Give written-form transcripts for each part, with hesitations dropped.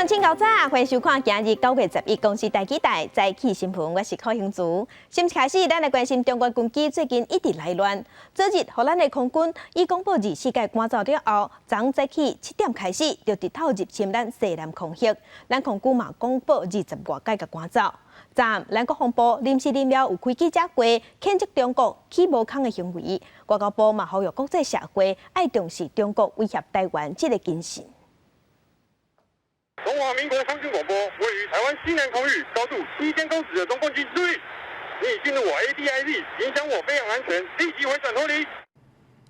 行情到早，欢迎收看今日9月11公司大期待早起新闻，我是柯兴竹。先开始，咱来关心中国军机最近一直来乱。昨日，荷兰的空军以公布2世界赶走了后，昨早起7点开始就直透入侵咱西南空域。咱空军嘛公布20多架个赶走。昨咱国防部临时任了有开记者会，谴责中国起无空的行为。外交部嘛呼吁国际社会爱重视中国威胁台湾这个精神。 中华民国空军广播：位于台湾西南空域高度7000公尺的中共军注意，你已进入我 ADIZ， 影响我飞行安全，立即回转脱离。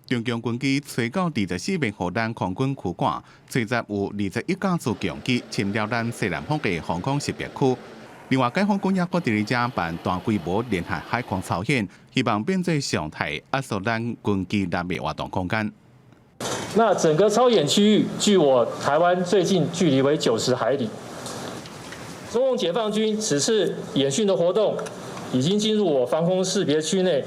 中共军机吹到24名荷兰空军区管，随着有21架次强机侵入咱西南方的防空识别区。另外，解放军也搁伫咧遮办大规模联合海空操演，希望变做常态，压缩咱军机南的活动空间。 那整个操演区域距我台湾最近距离为90海里。中共解放军此次演训的活动已经进入我防空识别区内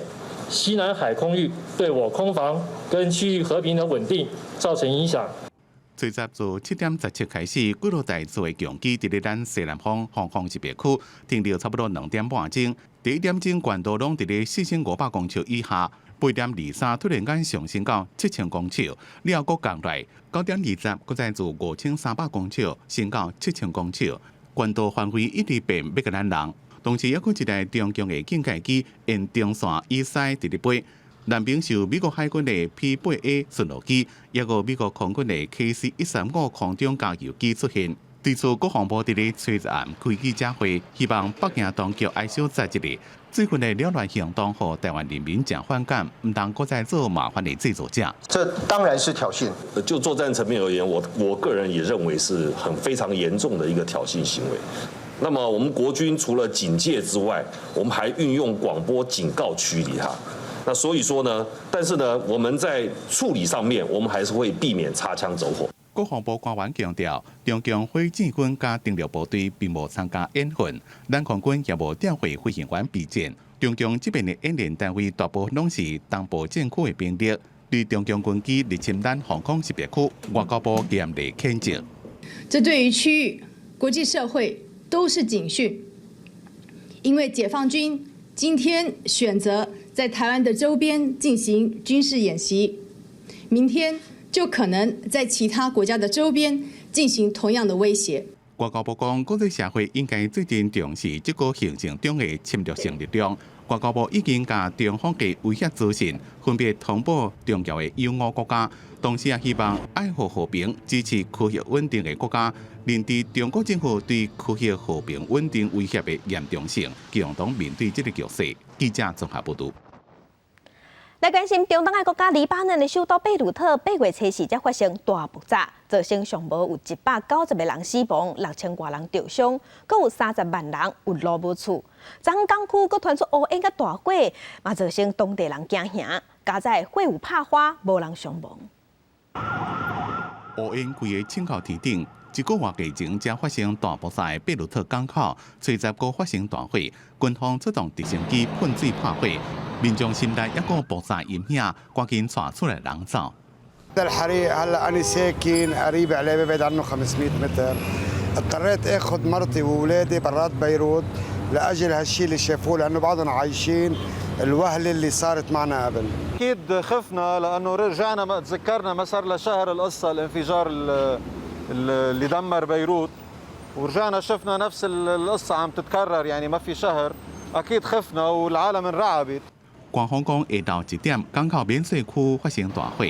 西南海空域，对我空防跟区域和平的稳定造成影响。随着自7点17开始，几多台座的强机伫咧咱西南方防空识别区停留差不多2点半钟，第1点钟高度拢伫咧4500公尺以下。 8点23突然间上升到7000公尺，了后佫降来。9点20，佫再自5300公尺升到7000公尺，关岛范围一直变要甲咱人。同时，还佫一台中共的警戒机沿中线以西伫咧飞。南边受美国海军的 P-8A 巡逻机，也有美国空军的 KC-135空中加油机出现。这次国防部伫咧崔日暗开记者会，希望北京当局爱小在一日。 最近的扰乱行动，和台湾人民讲反感，唔当搁再做麻烦的制作者。这当然是挑衅。就作战层面而言，我个人也认为是非常严重的一个挑衅行为。那么我们国军除了警戒之外，我们还运用广播警告驱离他。那所以说呢，但是呢，我们在处理上面，我们还是会避免擦枪走火。 国防部官员强调，中共火箭军加登陆部队并无参加演训，咱空军也无调回飞行员备战。中共这边的演练单位大部拢是东部战区的兵力，对中共军机入侵咱防空识别区，外交部严厉谴责。这对于区域、国际社会都是警讯，因为解放军今天选择在台湾的周边进行军事演习，明天。 就可能在其他国家的周边进行同样的威胁。外交部讲，国际社会应该最近重视这个行程中的侵略性力量。外交部已经把中方的威胁资讯分别通报重要的友好国家，同时也希望爱护和平、支持区域稳定的国家，认知中国政府对区域和平稳定威胁的严重性，共同面对这个局势。记者综合报道。 来关心中东的国家黎巴嫩的首都贝鲁特8月初4才发生大爆炸，造成上无有190个人死亡，6000多人受伤，阁有30万人有路无厝。昨港区阁传出乌烟甲大火，嘛造成当地人惊吓。加在火有拍花，无人伤亡。乌烟规个青口天顶，一个月几前才发生大爆炸的贝鲁特港口，随着阁发生大火，军方出动直升机喷水拍火。 民众心内一个爆炸阴影，赶紧窜出来人走。الحريق هلا انا ساكن قريب عليه ببعد عنه 500 متر، اضطريت اخذ مرتي واولادي برات بيروت لاجل هالشيء اللي شافوه لانه بعضنا عايشين الوهله اللي صارت معنا قبل. اكيد خفنا لانه رجعنا تذكرنا ما صار له شهر القصه الانفجار اللي دمر بيروت ورجعنا شفنا نفس القصه عم تتكرر يعني ما في شهر اكيد خفنا والعالم انرعبت. 官方讲，下昼1点，港口免税区发生大火，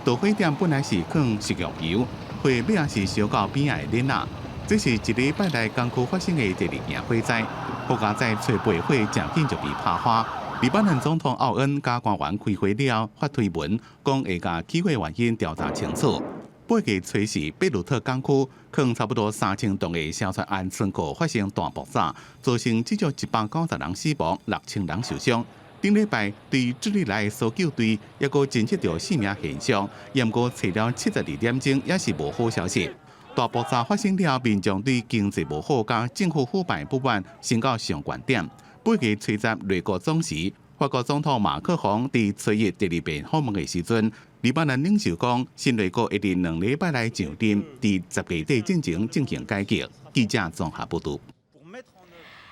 导火点本来是放食用油，火尾也是烧到边仔的囡仔。这是一礼拜来港区发生的第2件火灾，国家在找8火渐渐就被拍花。黎巴嫩总统奥恩甲官员开会了，发推文讲会甲起火原因调查清楚。8月初4，贝鲁特港区放差不多3000栋的硝酸铵仓库发生大爆炸，造成至少190人死亡，6000人受伤。 顶礼拜，对智利来的搜救队也阁侦测到4名现象，不过找了72点钟也是无好消息。大爆炸发生了，民众对经济无好、甲政府腐败不满升到上悬点。8月初10，内阁总时法国总统马克宏伫7月第2遍访问的时阵，黎巴嫩领袖讲，新内阁一定2礼拜内上任，伫10个月进行改革。记者综合报道。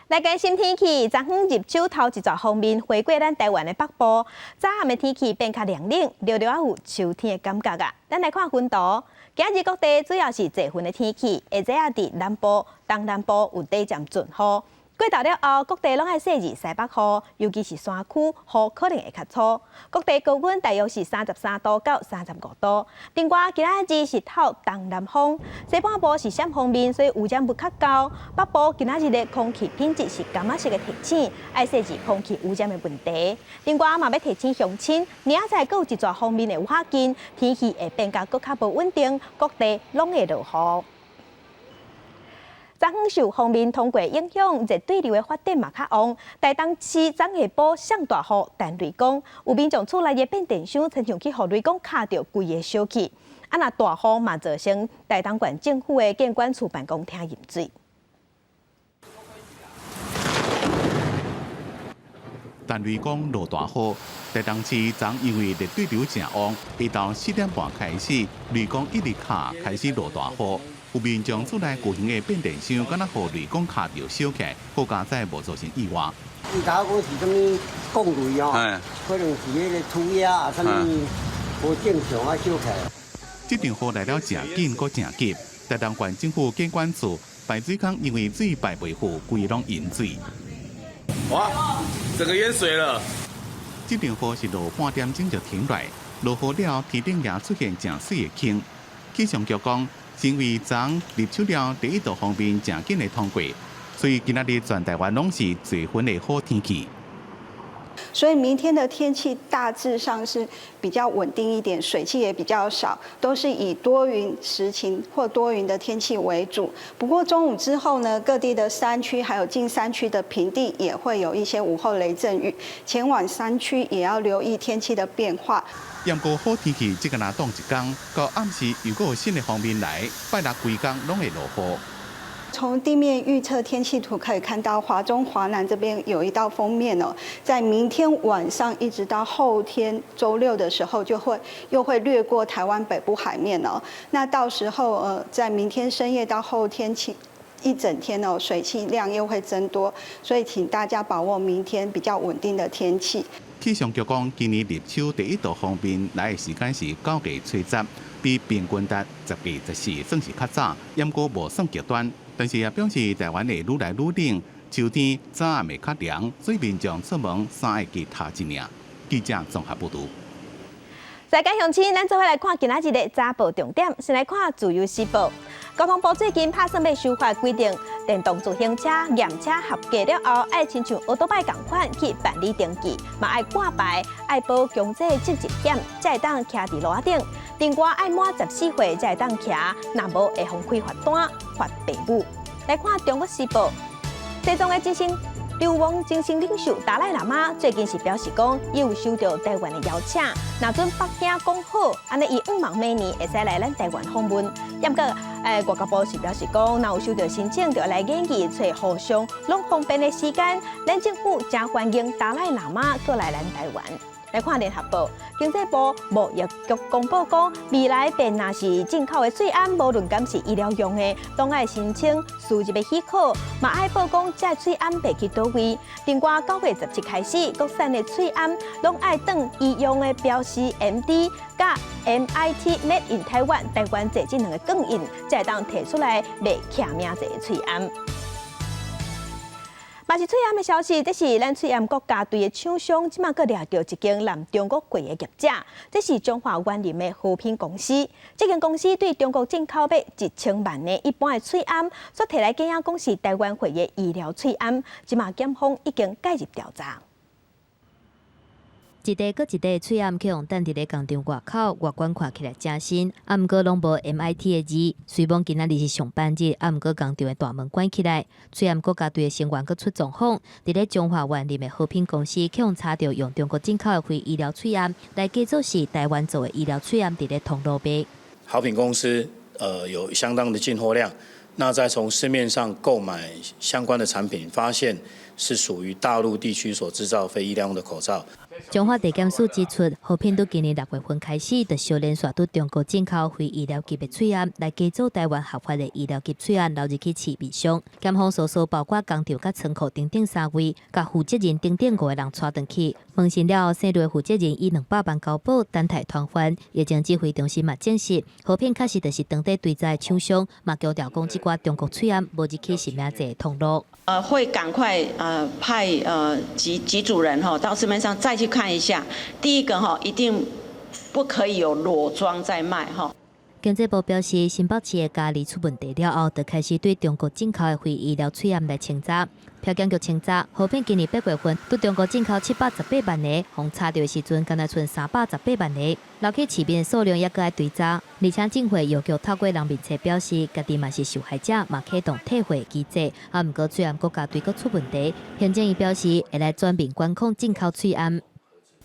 来关心天气，昨昏入秋头一撮锋面回过咱台湾的北部，早暗的天气变较凉冷，略略有秋天的感觉啊。咱来看温度，今日各地主要是多云的天气，而且也伫南部、东南部有短暂阵雨。过头了后，各地拢爱细日西北风，尤其是山区雨可能会较粗。各地高温大约是33度到35度。另外，今仔日是透东南风，西半部是闪风面，所以污染物较高。北部今仔日的空气品质是感觉式的提醒，爱细致空气污染的问题。另外，嘛要提醒乡亲，明仔载有一撮方面的有法近，天气会变较较无稳定，各地拢会落雨。昨昏受锋面通过影响，热对流的发展嘛较旺。台东市昨下晡上大雨，但雷公有民众厝内的变电箱，亲像去互雷公卡着规个烧去。啊，那大雨嘛造成台东县政府的建管处办公厅淹水。但雷公落大雨，台东市昨因为热对流正旺，一到4点半开始，雷公一直卡开始落大雨。有民众厝内巨型的变电箱，敢若互雷公卡着烧起来，好佳在无造成意外。伊头讲是啥物讲雷哦，可能是迄个土野啊，啥物无正常啊烧起来。这场雨来了正紧，阁正急。台东县政府建管处排水坑因为水排袂好，规拢淹水。哇，整个淹水了！这场雨是落半点钟就停落，落雨了，天顶也出现正水的坑。气象局讲。因为昨入秋了第一道风面正紧的通过，所以今仔日全台湾拢是最云的好天气。所以明天的天气大致上是比较稳定一点，水汽也比较少，都是以多云时晴或多云的天气为主。不过中午之后呢，各地的山区还有近山区的平地也会有一些午后雷阵雨，前往山区也要留意天气的变化。不过好天气这个拿当一天，到暗时如果有新的方面来，拜六规天拢会落雨。从地面预测天气图可以看到，华中、华南这边有一道锋面哦，在明天晚上一直到后天周六的时候，又会掠过台湾北部海面哦。那到时候在明天深夜到后天一整天哦，水汽量又会增多，所以请大家把握明天比较稳定的天气。气象局讲，今年入秋第一道风面来的时间是9月初10，比平均值10月14算是较早，不过无算极端。但是也表示台湾会愈来愈冷，秋天早暗会较凉，所以民众出门衫爱记套一领。记者综合报道。世界乡亲，咱做伙来看今仔日的早报重点。先来看《自由时报》，交通部最近拍算要修法规定，电动自行车验车合格了后，爱亲像奥多摆同款去办理登记，嘛爱挂牌，爱报强制执疾险，才会当骑伫路顶。另外爱满14岁才会当骑，若无会封开罚单、罚赔付。来看《中国时报》，西藏的进行。流亡精神领袖达赖喇嘛最近是表示讲，伊有收到台湾的邀请，若准北京讲好，安尼伊5望明年会使来咱台湾访问。不过，外交部是表示讲，若有收到申请，就来研究找互相拢方便的时间。咱政府真欢迎达赖喇嘛过来咱台湾。来看联合报，经济部贸易局公布讲，未来便若是进口的水饵，无论敢是医疗用的，都爱申请输入的许可，嘛爱报讲这水饵卖去倒位。另外9月17开始，国产的水饵拢爱当医用的标示 MD 甲 MIT Made in Taiwan 台湾这两个更印，才会当提出来卖徛名这个水饵。嘛是翠饵的消息，这是咱翠饵国家队的厂商，即马阁掠到一间南中国过的业者，这是中华园林的和平公司。这间公司对中国进口买1000万的一般的翠饵，所提来检验讲是台湾会的医疗翠饵，即马检方已经介入调查。一块搁一块翠饵去用等伫咧工厂外口，外观看起来真新，毋过拢无 MIT 的字。虽讲今仔日是上班日，毋过工厂的大门关起来。翠饵国家队的成员搁出状况，伫咧中华园林的和平公司去用查到用中国进口的非医疗翠饵来假作是台湾做的医疗翠饵，伫咧通路卖。好品公司有相当的进货量，那再从市面上购买相关的产品，发现是属于大陆地区所制造非医疗用的口罩。中华地检署指出，好片在今年6月份开始，就小连续对中国进口非医疗级的喙安，来改造台湾合法的医疗级喙安，流入去市面上。检方搜索包括工厂甲仓库等等3位，甲负责人等5个人带回去。问询了后，生类负责人以200万交保单台团还。疫情指挥中心嘛证实，好片确实就是当地堆在厂商，嘛强调讲这寡中国喙安无入去是名这通路。会赶快派几组人到市面上再去看一下。第一个一定不可以有裸装在卖经济部表示，新北市的家里出问题了后，就开始对中国进口的非医疗喙安来清查。票检局清查，好片今年8月份对中国进口718万个，红查到的时阵，敢若剩318万个，留去市面的数量也搁爱追查。而且政府药局透过人面册表示，家己嘛是受害者，嘛启动退货机制。毋过喙安国家队阁出问题，行政院表示会来全面管控进口喙安。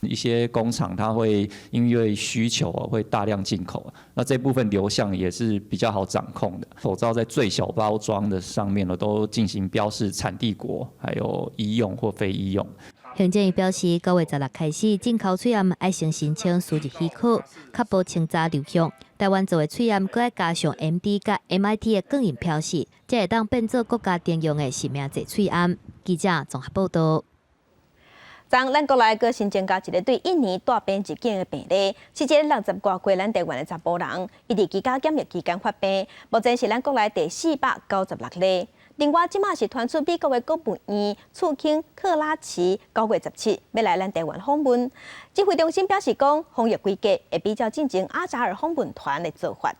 一些工厂它会因为需求会大量进口，那这部分流向也是比较好掌控的。口罩在最小包装的上面呢，都进行标示产地国，还有医用或非医用。行政院表示，9月16开始进口喙安要先申请输入许可，确保清查流向。台湾做的喙安，搁要加上 MD 甲 MIT 的供应标示，才会当变做国家定用的实名制喙安。记者综合报道。昨咱国内阁新增加一个对印尼带病入境的病例，是一个60多岁咱台湾的查甫人，伊伫居家检疫期间发病，目前是咱国内第496例。另外，即马是传出美国的国务院次卿克拉奇9月17要来咱台湾访问。指挥中心表示讲，防疫规格会比较进前阿扎尔访问团的做法。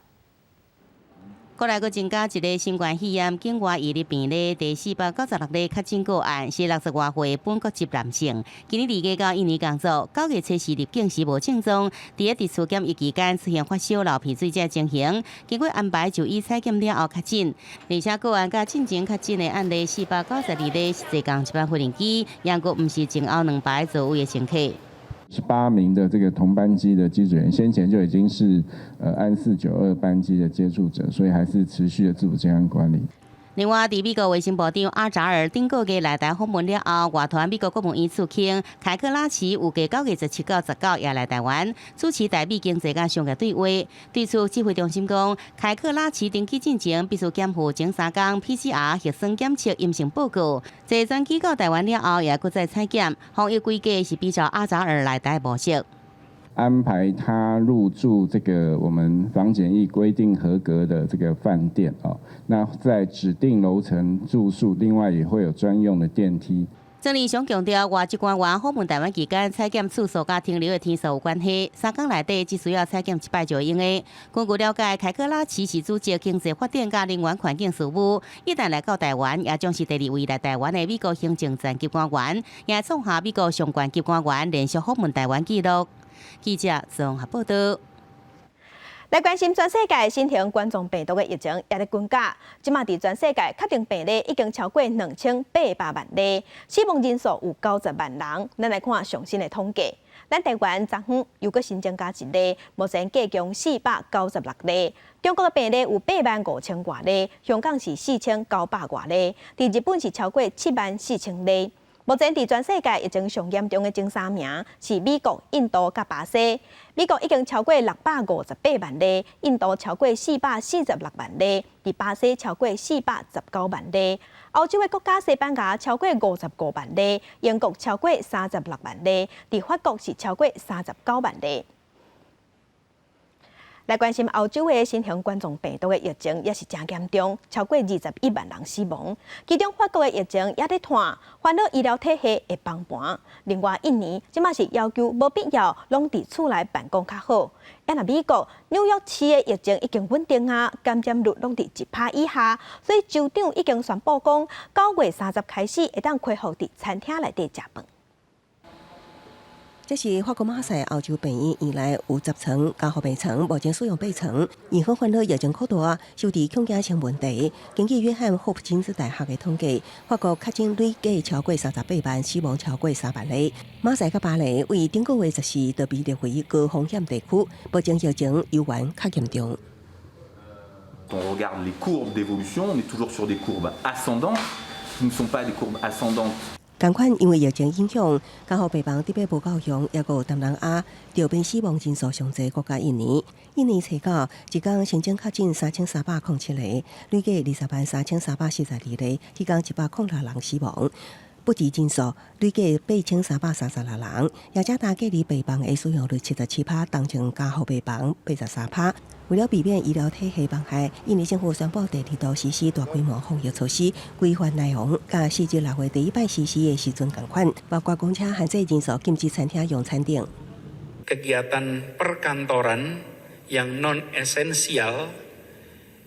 国内阁增加一个新冠肺炎境外移入病例，第496例确诊个案是60多岁本国籍男性，今年2月到印尼工作，9月初时入境时无症状，伫伫厝检疫期间出现发烧、流鼻水这情形，经过安排就医采检了后确诊，而且个案甲进前确诊的案例492例是坐共一班飞行机，也阁毋是前后2排座位的乘客。18名的这个同班机的机组员，先前就已经是安492班机的接触者，所以还是持续的自主健康管理。另外，伫美国卫生部长阿扎尔顶个月来台访问了后，外团美国国务院次卿凯克拉奇有计9月17到19也来台湾，主持台美经济甲商业对话。对此，指挥中心讲，凯克拉奇登机进前必须检附前3天 PCR 核酸检测阴性报告。坐专机到台湾了后，也搁再采检，防疫规格是比照阿扎尔来台模式。安排他入住这个我们防检疫规定合格的这个饭店那在指定楼层住宿，另外也会有专用的电梯。郑丽雄强调，外籍官员访问台湾期间采检次数甲停留的天数有关系，3天内底只需要采检1摆就用的。根据了解，凯克拉奇是主席经济发展甲能源环境事务，一旦来到台湾，也将是第2位来台湾的美国行政层级官员，也创下美国上官级官员连续访问台湾纪录。记者综合报道。来关心全世界新型冠状病毒的疫情也在增加，即马伫全世界确定病例已经超过2800万例，死亡人数有90万人。咱来看上新的统计，咱台湾昨昏又搁新增加一例，目前计共496例。中国的病例有85000多例，香港是4900多例，伫日本是超过74000例。目前伫全世界疫情上严重的前3名是美国、印度甲巴西。美国已经超过658万例，印度超过446万例，伫巴西超过419万例。欧洲的国家西班牙超过55万例，英国超过36万例，伫法国是超过39万例。来关心欧洲的新型冠状病毒的疫情也是真严重，超过21万人死亡。其中法国的疫情也在传，烦恼医疗体系会崩盘。另外，印尼即马是要求无必要拢伫厝内办公较好。那美国纽约市的疫情已经稳定啊，感染率拢伫1%以下，所以州长已经宣布讲，9月30开始会当恢复伫餐厅内底食饭。这是法国马赛欧洲病院原来有10层加护病床，目前使用8层。因何患了疫情扩大，受伫恐惊性问题。根据约翰霍普金斯大学的统计，法国确诊累计超过38万，死亡超过3万例。马赛甲巴黎为顶个月14就被列为高风险地区，目前疫情犹原较严重。On regarde les courbes d'évolution, on est toujours sur des courbes ascendantes, qui ne sont pas des courbes ascendantes. 同款因为疫情影响，刚好北方特别报告中也有3人啊，着病死亡人数上侪国家印尼。印尼初九一天新增确诊3307例，累计203342例，其中106人死亡。不治人数累计8336人，也者大隔离病房的使用率77%，当前加护病房83%。为了避免医疗体系崩坏，印尼政府宣布第2度实施大规模防疫措施，规范内容甲4月6月第一摆实施的时阵同款，包括公车限制人数、禁止餐厅用餐等。Kegiatan perkantoran yang non esensial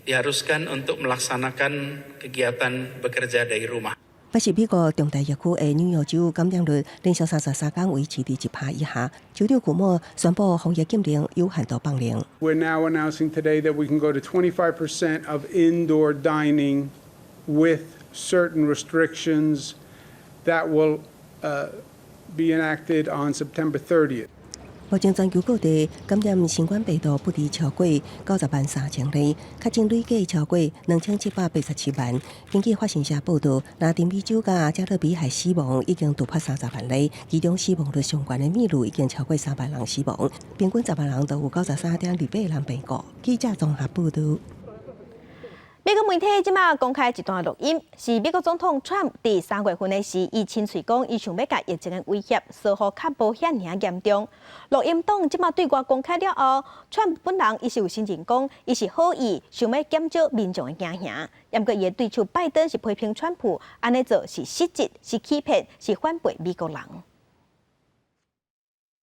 diharuskan untuk melaksanakan kegiatan bekerja dari rumah。但是美国重大疫区的纽约州感染率连续33天维持伫1%以下，州长古莫宣布防疫禁令有限度放令。We're now announcing today that we can go to 25% of indoor dining with certain restrictions that will be enacted on September 30th. 目前全球各地感染新冠病毒不治超过903000例，确诊累计超过2787万。根据法新社报道，拉丁美洲甲加勒比海死亡已经突破30万例，其中死亡率上悬的秘鲁已经超过3万人死亡，平均10万人都有93.28人病故。记者综合报道。美国媒体即马公开一段录音，是美国总统川普伫3月份的时，伊亲嘴讲，伊想要甲疫情的威胁似乎较无遐尔严重。录音档即马对外公开了后，川普本人伊是有承认讲，伊是好意想要减少民众的惊吓。不过伊的对手拜登是批评川普安尼做是失职、是欺骗、是反背美国人。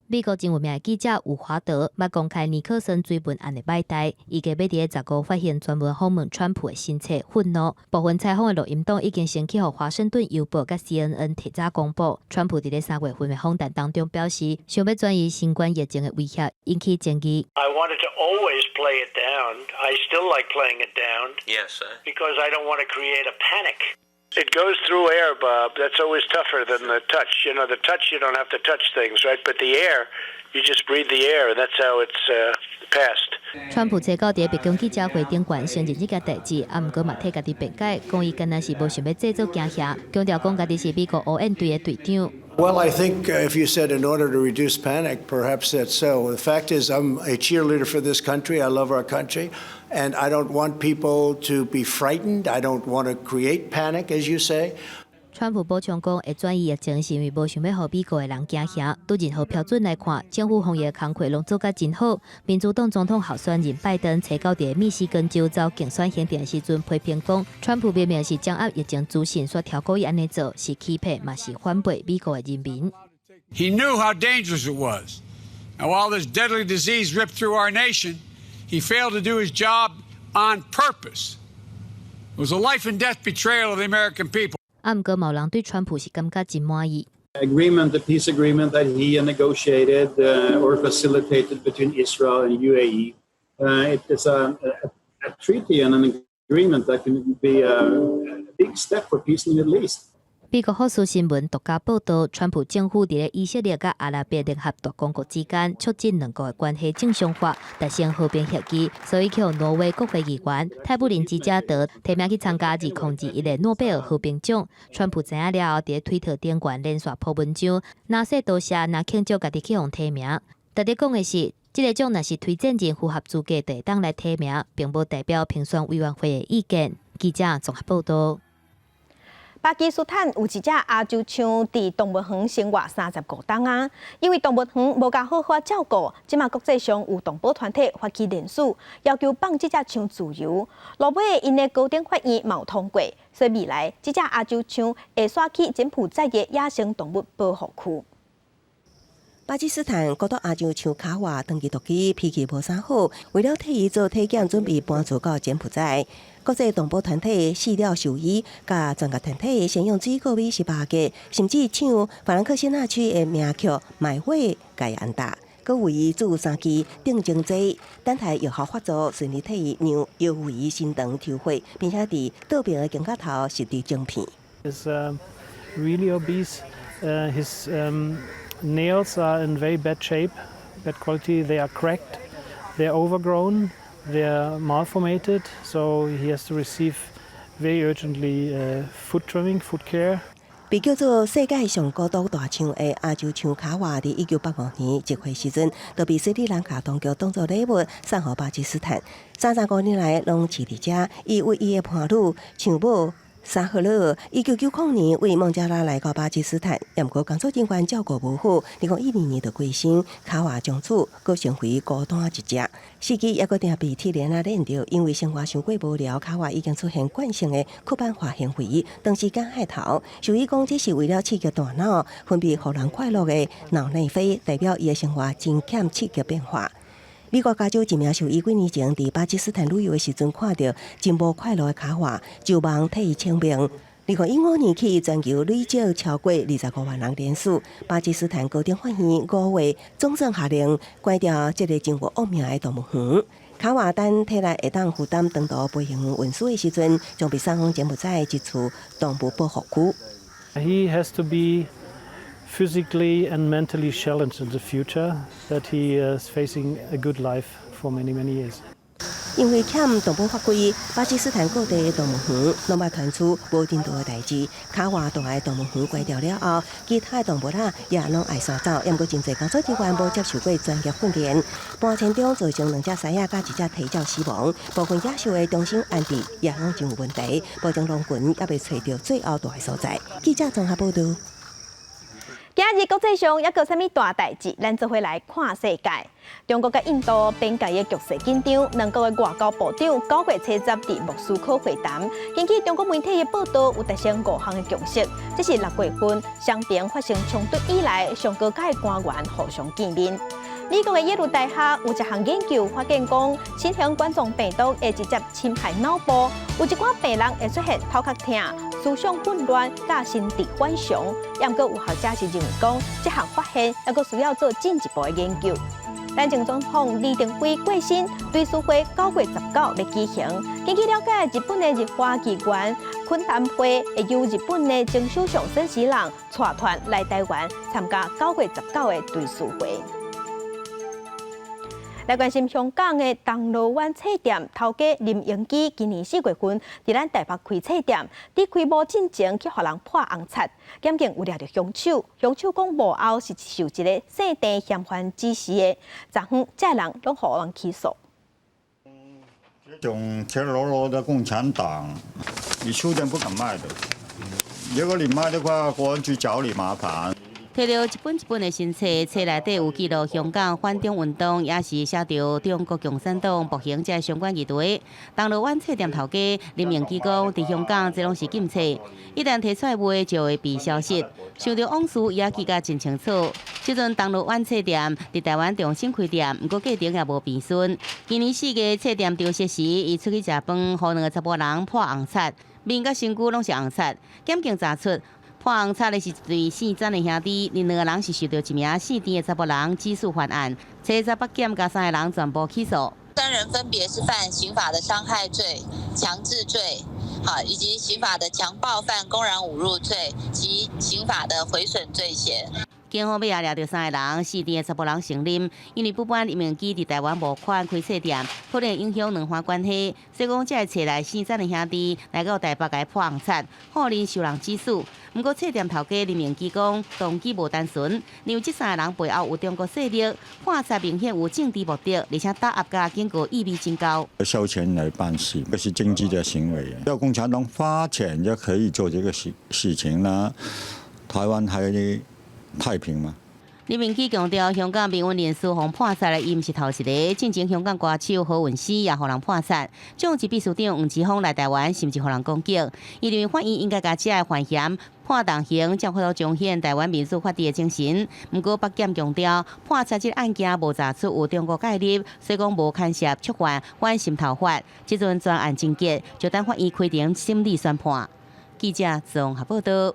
美国真有名的记者伍华德捌公开尼克森追问案的摆台，伊家要伫15发现专门访问川普的新册《愤怒》。部分采访的录音档已经先去互华盛顿邮报甲 CNN 提早公布。川普伫咧3月份的访谈当中表示，想要转移新冠疫情的威胁，引起争议。I wanted to always play it down. I still like playing it down. Yes, sir. Because I don't want to create a panic. It goes through air, Bob. That's always tougher than the touch. You know, the touch you don't have to touch things, right? But the air, you just breathe the air. That's how it's passed. 川普初到伫白宫记者会顶悬承认这件代志，啊，毋过嘛替家己辩解，讲伊敢若是无想要制造惊吓，强调讲家己是美国ON队的队长。Well, I think if you said in order to reduce panic, perhaps that's so. The fact is, I'm a cheerleader for this country. I love our country, and I don't want people to be frightened. I don't want to create panic, as you say. 川普补充讲，会转移疫情是因为无想要互美国的人惊吓。对任何标准来看，政府防疫的工作拢做甲真好。民主党总统候选人拜登初到伫密西根州遭竞选行程时阵批评讲，川普明明是掌握疫情资讯，所挑故意安尼做，是欺骗，嘛是反背美国的人民。He knew how dangerous it was. And while this deadly disease ripped through our nation, he failed to do his job on purpose. It was a life and death betrayal of the American people. 啊，毋过某人对川普是感觉真满意。Agreement, the peace agreement that he negotiated or facilitated between Israel and UAE, it is a treaty and an agreement that can be a big step for peace in the Middle East. 美国福斯新闻独家报道，川普政府伫咧以色列甲阿拉伯联合大公国之间促进两国的关系正常化，达成和平协议，所以向挪威国会议员泰布林吉加德提名去参加2021的诺贝尔和平奖。川普知影了后，伫推特顶悬连续破文章，哪说多谢，哪庆祝家己去互提名。特别讲的是，这个奖若是推荐人符合资格，就会当来提名，并无代表评选委员会的意见。记者综合报道。巴基斯坦有一只亚洲象伫动物园生活35天啊，因为动物园无甲好好照顾，即马国际上有动保团体发起联署，要求放这只象自由。落尾因的高等法院冇通过，所以未来这只亚洲象会刷去柬埔寨的野生动物保护区。巴基斯坦国度亚洲象卡瓦长期毒气，脾气无啥好，为了替伊做体检，准备搬走到柬埔寨。国际动保团体饲料兽医甲专家团体先用水果米18个，甚至抢法兰克辛纳区的名曲《买花》甲伊安达，佮为伊做3期定情剂，等待药效发作，顺利替伊让药为伊心肠抽血，并且伫道边的镜架头实地晶片。Is really obese. His nails are in very bad shape, bad quality. They are cracked. They are overgrown. They are malformated, so he has to receive very urgently foot trimming, foot care. 被叫做世界上高度大象的亚洲象卡瓦，伫1985年集会时阵，就被斯里兰卡当局当作礼物送予巴基斯坦。35年来拢饲伫遮，伊为伊的伴侣象母沙赫勒1990年为孟加拉来到巴基斯坦，不过工作人员照顾无好，2012年就过身，卡瓦从此佫成为孤单一只。司机也佫定被铁链链着，因为生活伤过无聊，卡瓦已经出现惯性的曲板化行为，长时间害头。兽医讲这是为了刺激大脑，分泌互人快乐的脑内啡，代表伊的生活真欠刺激变化。美国加州一名兽医几年前伫巴基斯坦旅游的时阵，看到真无快乐的卡瓦，就忙替伊请命。2015年起，全球累计超过25万人连死。巴基斯坦高等法院5月总算下令关掉这个真有恶名的动物园。卡瓦等体内会当负担长途飞行运输的时阵，将被送往柬埔寨一处动物保护区。He has to be physically and mentally challenged in the future that he is facing a good life for many years. 因为欠动保法规，巴基斯坦各地的动物园拢捌传出无人道的代志。卡瓦大个动物园关掉了后，其他的动物也拢爱散走，也毋过真侪工作人员无接受过专业训练，搬迁中造成2只狮仔甲1只蹄鸟死亡，部分野兽的终身安置也拢真有问题，保证龙群也未找到最后大的所在。记者综合报道。今日国际上还有啥物大代志？咱做伙来看世界。中国甲印度边界的局势紧张，两国的外交部长9月初10伫莫斯科会谈。根据中国媒体的报道，有达成5项的共识。这是6月份双边发生冲突以来上高阶官员互相见面。美国的耶鲁大学有一项研究发现讲，新型冠状病毒会直接侵害脑部，有一寡病人会出现头壳痛、思想混乱、甲心智反常。也毋过有学者是认为讲，这项发现还佫需要做进一步的研究。咱前总统李登辉过身，追思会9月19日举行。根据了解，日本的日化机关昆坛会会由日本的前首相孙喜朗带团来台湾参加9月19的追思会。来关心香港的铜锣湾册店头家林永基，今年4月份伫咱台北开册店，伫开幕进前去互人破红漆，检警有抓到凶手。凶手讲幕后是受一个姓郑嫌犯指示的，昨昏这人拢互人起诉。这种赤裸裸的共产党，你书店不敢卖的。如果你卖的话，国安局找你麻烦。摕到一本的新册，册内底有记录香港反中运动，也是写着中国共产党步行者相关议题。铜锣湾册店头家林明基讲，伫香港这拢是禁册，一旦摕出来卖就会被消失。想着往事也记甲真清楚。即阵铜锣湾册店伫台湾重新开店，不过价钱也无变顺。今年4月册店丢失时，伊出去食饭，互2个查甫人破红漆，面甲身躯拢是红漆。检警查出。破红漆的是一对姓曾的兄弟，另2个人是受到一名姓丁的查甫人指使犯案，车查北检甲3个人全部起诉。3人分别是犯刑法的伤害罪、强制罪，以及刑法的强暴犯公然侮辱罪及刑法的毁损罪嫌。警方尾也抓到3个人，4店的查甫人承认，因为不搬林明基伫台湾募款开册店，可能影响两方关系，所以讲才会找来姓曾的兄弟来到台北来破红漆，好令受人指使。不过册店头家林明基讲，动机无单纯，因为这3个人背后有中国势力，破漆明显有政治目的，而且打压甲经过意味真高。收钱来办事，这是经济的行为。要共产党发钱就可以做这个事情呢？台湾还太平吗？林明基强调，香港民运人士互破杀的，伊毋是头一个。进前香港歌手何韵诗也互人破杀，总级秘书长黄之锋来台湾，甚至互人攻击。伊认为法院应该甲这个犯嫌判重刑，才可以彰显台湾民主法治的精神。不过北检强调，破杀这案件无查出有中国介入，所以讲无牵涉触犯反渗透法。即阵专案终结，就等法院开庭审理宣判。记者综合报道。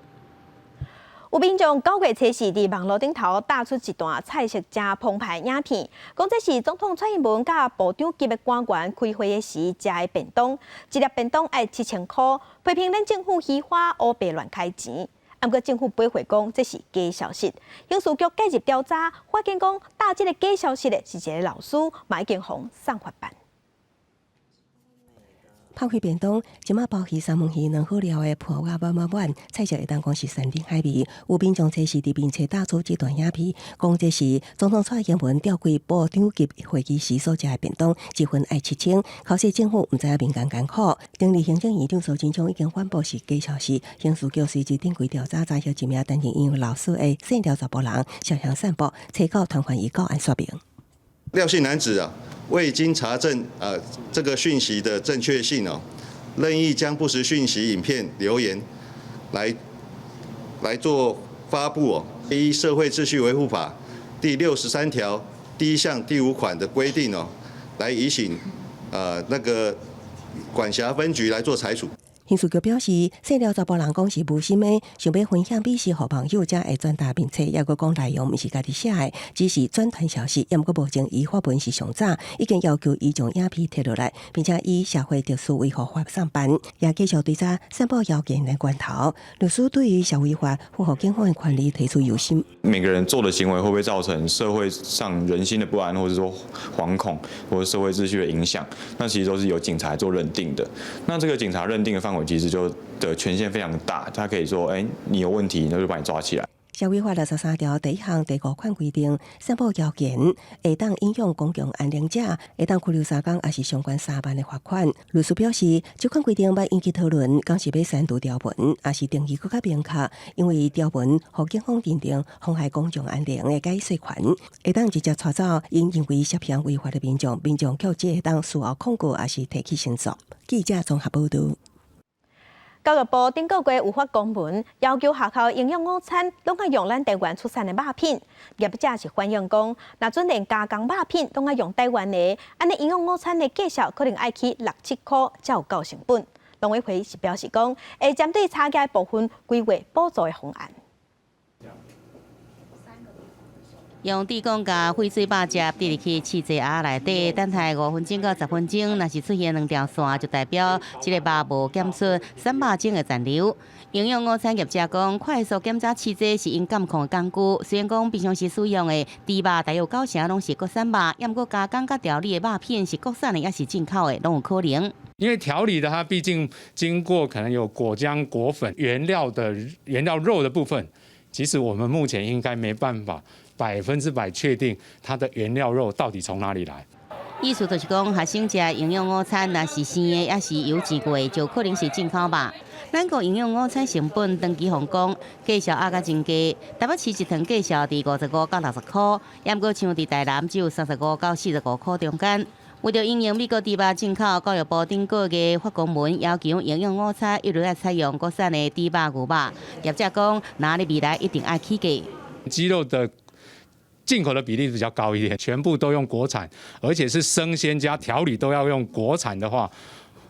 有民众9月初4伫网络顶头打出一段菜色真澎湃影片，讲这是总统蔡英文甲部长级的官员开会的时食的便当，一粒便当要7000块，批评咱政府虚花乌白乱开钱。不过政府驳回讲这是假消息，刑事局介入调查，发现讲打这个假消息的是一个老师，嘛已经互送法办。咖啡便当，即马鲍鱼、三文鱼软好料的破瓦满满满，菜色会当讲是山珍海味。有民众测试伫面册打出这段影片，讲这是总统蔡英文调归部长级会议时所食的便当，一份爱7000。考试政府毋知影民间艰苦，顶日行政院长苏贞昌已经宣布是假消息。刑事局随即定规调查，查获一名担任婴幼老师的姓廖查甫人，涉嫌散布催告团款已告案说明。廖姓男子未经查证这个讯息的正确性任意将不实讯息、影片、留言来做发布依《社会秩序维护法》第63条第1项第5款的规定来移请那个管辖分局来做裁处。刑事局表示，姓廖查甫人讲是无心的，想要分享美食给朋友，才会转达并且也佫讲内容毋是家己写的，只是转传消息，也毋过无证伊发文是上早，已经要求伊将影片摕落来，并且以社会特殊维护法上班，也继续追查散布谣言的源头。律师对于社会法符合警方的权利提出忧心。每个人做的行为会不会造成社会上人心的不安，或者说惶恐，或者社会秩序的影响？那其实都是由警察做认定的。那这个警察认定的范围其实就的权限非常大，他可以说，你有问题，那就把你抓起来。社会法63条第1项第5款规定，散布谣言会当影响公共安宁者，会当拘留3天，也是相关3万的罚款。律师表示，这款规定要引起讨论，敢是要删除条文，也是定义更加明确，因为条文互警方认定妨害公众安宁的解释权，会当直接带走因为涉嫌违法的民众却只会当事后控告，也是提起申诉。记者综合报道。教育部顶个月有发公文，要求学校营养午餐拢要用咱台湾出产的肉品。业者是反映讲，若准连加工肉品拢要用台湾的，安尼营养午餐的价格可能要起6-7块，才有够成本。农委会是表示讲，会针对差价部分规划补助的方案。用地讲甲翡翠肉夹滴入去试剂盒内底，等待5分钟到10分钟，若是出现2条线，就代表这个肉无检出散肉精的残留。营养午餐业者讲，快速检查试剂是因监控的工具，虽然讲平常时使用的猪肉大约90%拢是国产肉，也毋过加工甲调理的肉片是国产的，也是进口的，拢有可能。因为调理的它毕竟经过可能有果浆、果粉、原料肉的部分，其实我们目前应该没办法100%确定它的原料肉到底从哪里来。意思就是讲，学生食营养午餐，若是生的，也是油煎过，就可能是进口肉。咱国营养午餐成本长期奉讲，价小压甲真低，台北市一顿价小伫55到60块，也毋过像伫台南只有35到45块中间。为着应用美国猪肉进口，教育部顶个月发公文要求营养午餐一律要采用国产的猪肉、牛肉。业者讲，哪里未来一定要起价。鸡肉的进口的比例比较高一点，全部都用国产，而且是生鲜加调理都要用国产的话，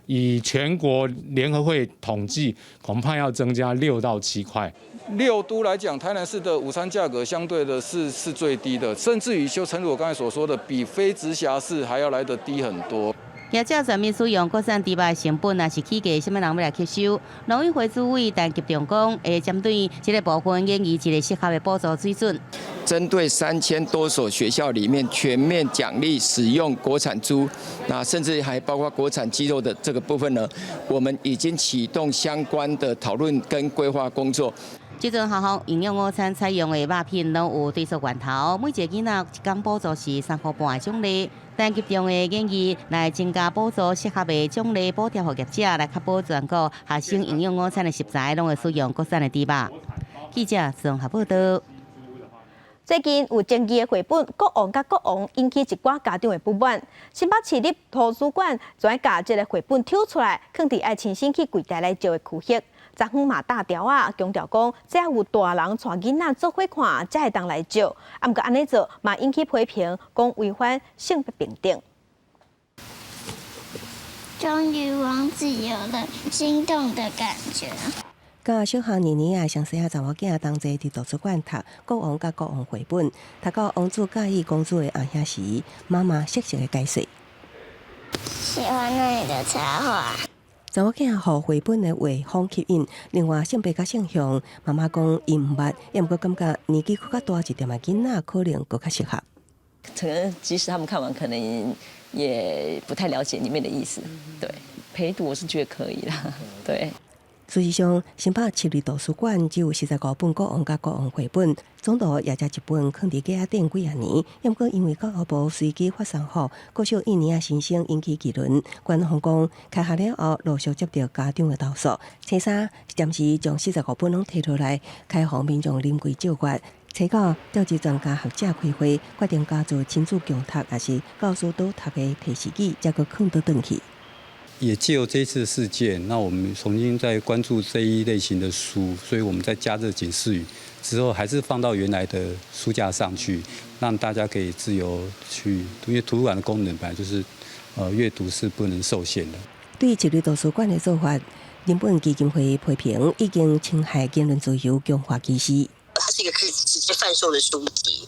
以全国联合会统计，恐怕要增加6到7块。6都来讲，台南市的午餐价格相对的是最低的，甚至于就诚如我刚才所说的，比非直辖市还要来得低很多。业者全面使用国产猪肉的成本，也是起价，什么人要来吸收？农委会主委陈吉仲讲，会针对这个部分研议一个适合的补助水准。针对3000多所学校里面全面奖励使用国产猪，那甚至还包括国产鸡肉的这个部分呢，我们已经启动相关的讨论跟规划工作。这阵学校营养午餐采用的肉片拢有对数源头，每一个囡仔一工补助是3块半的奖励。但集中的建议来增加补助适合的奖励补贴，给业者来确保全国学生营养午餐的食材拢会使用国产的猪肉。记者综合报道。最近有争议的绘本《国王甲国王》引起一寡家长的不满。新北市立图书馆专把这个绘本抽出来，放伫爱亲身去柜台来招的区域。昨昏嘛大条啊，强调讲只要有大人带囡仔做伙看，才会当来招。啊，毋过安尼做嘛引起批评，讲违反性别平等。终于王子有了心动的感觉。甲小学年年啊，上细仔查某囝同齐伫图书馆读《国王甲国王》绘本，读到王子介意公主的暗遐时，妈妈细细的解说。喜欢那里的插画。查某囝互绘本的画风吸引，另外性别甲性向，妈妈讲伊毋捌，也毋过感觉年纪较大一点的囡仔可能更较适合。可能即使他们看完，可能也不太了解里面的意思，对。陪读我是觉得可以啦，对。事实上，新北市立图书馆只有45本国王甲国王绘本，总图也才一本放伫架仔顶几啊年。不过因为教育部随机发送予国小1年新生引起议论，官方讲开学了后陆续接到家长的投诉，青衫暂时将45本拢摕落来，开放民众临柜照阅。初九调集专家学者开会，决定加做亲子共读，也是教师都读的提示语，才个放倒转去。也借由这一次的事件，那我们重新在关注这一类型的书，所以我们在加热警示语之后，还是放到原来的书架上去，让大家可以自由去，因为图书馆的功能本来就是，阅读是不能受限的。对市立图书馆的做法，人本基金会批评已经侵害言论自由，强化歧视。它是一个可以直接贩售的书籍，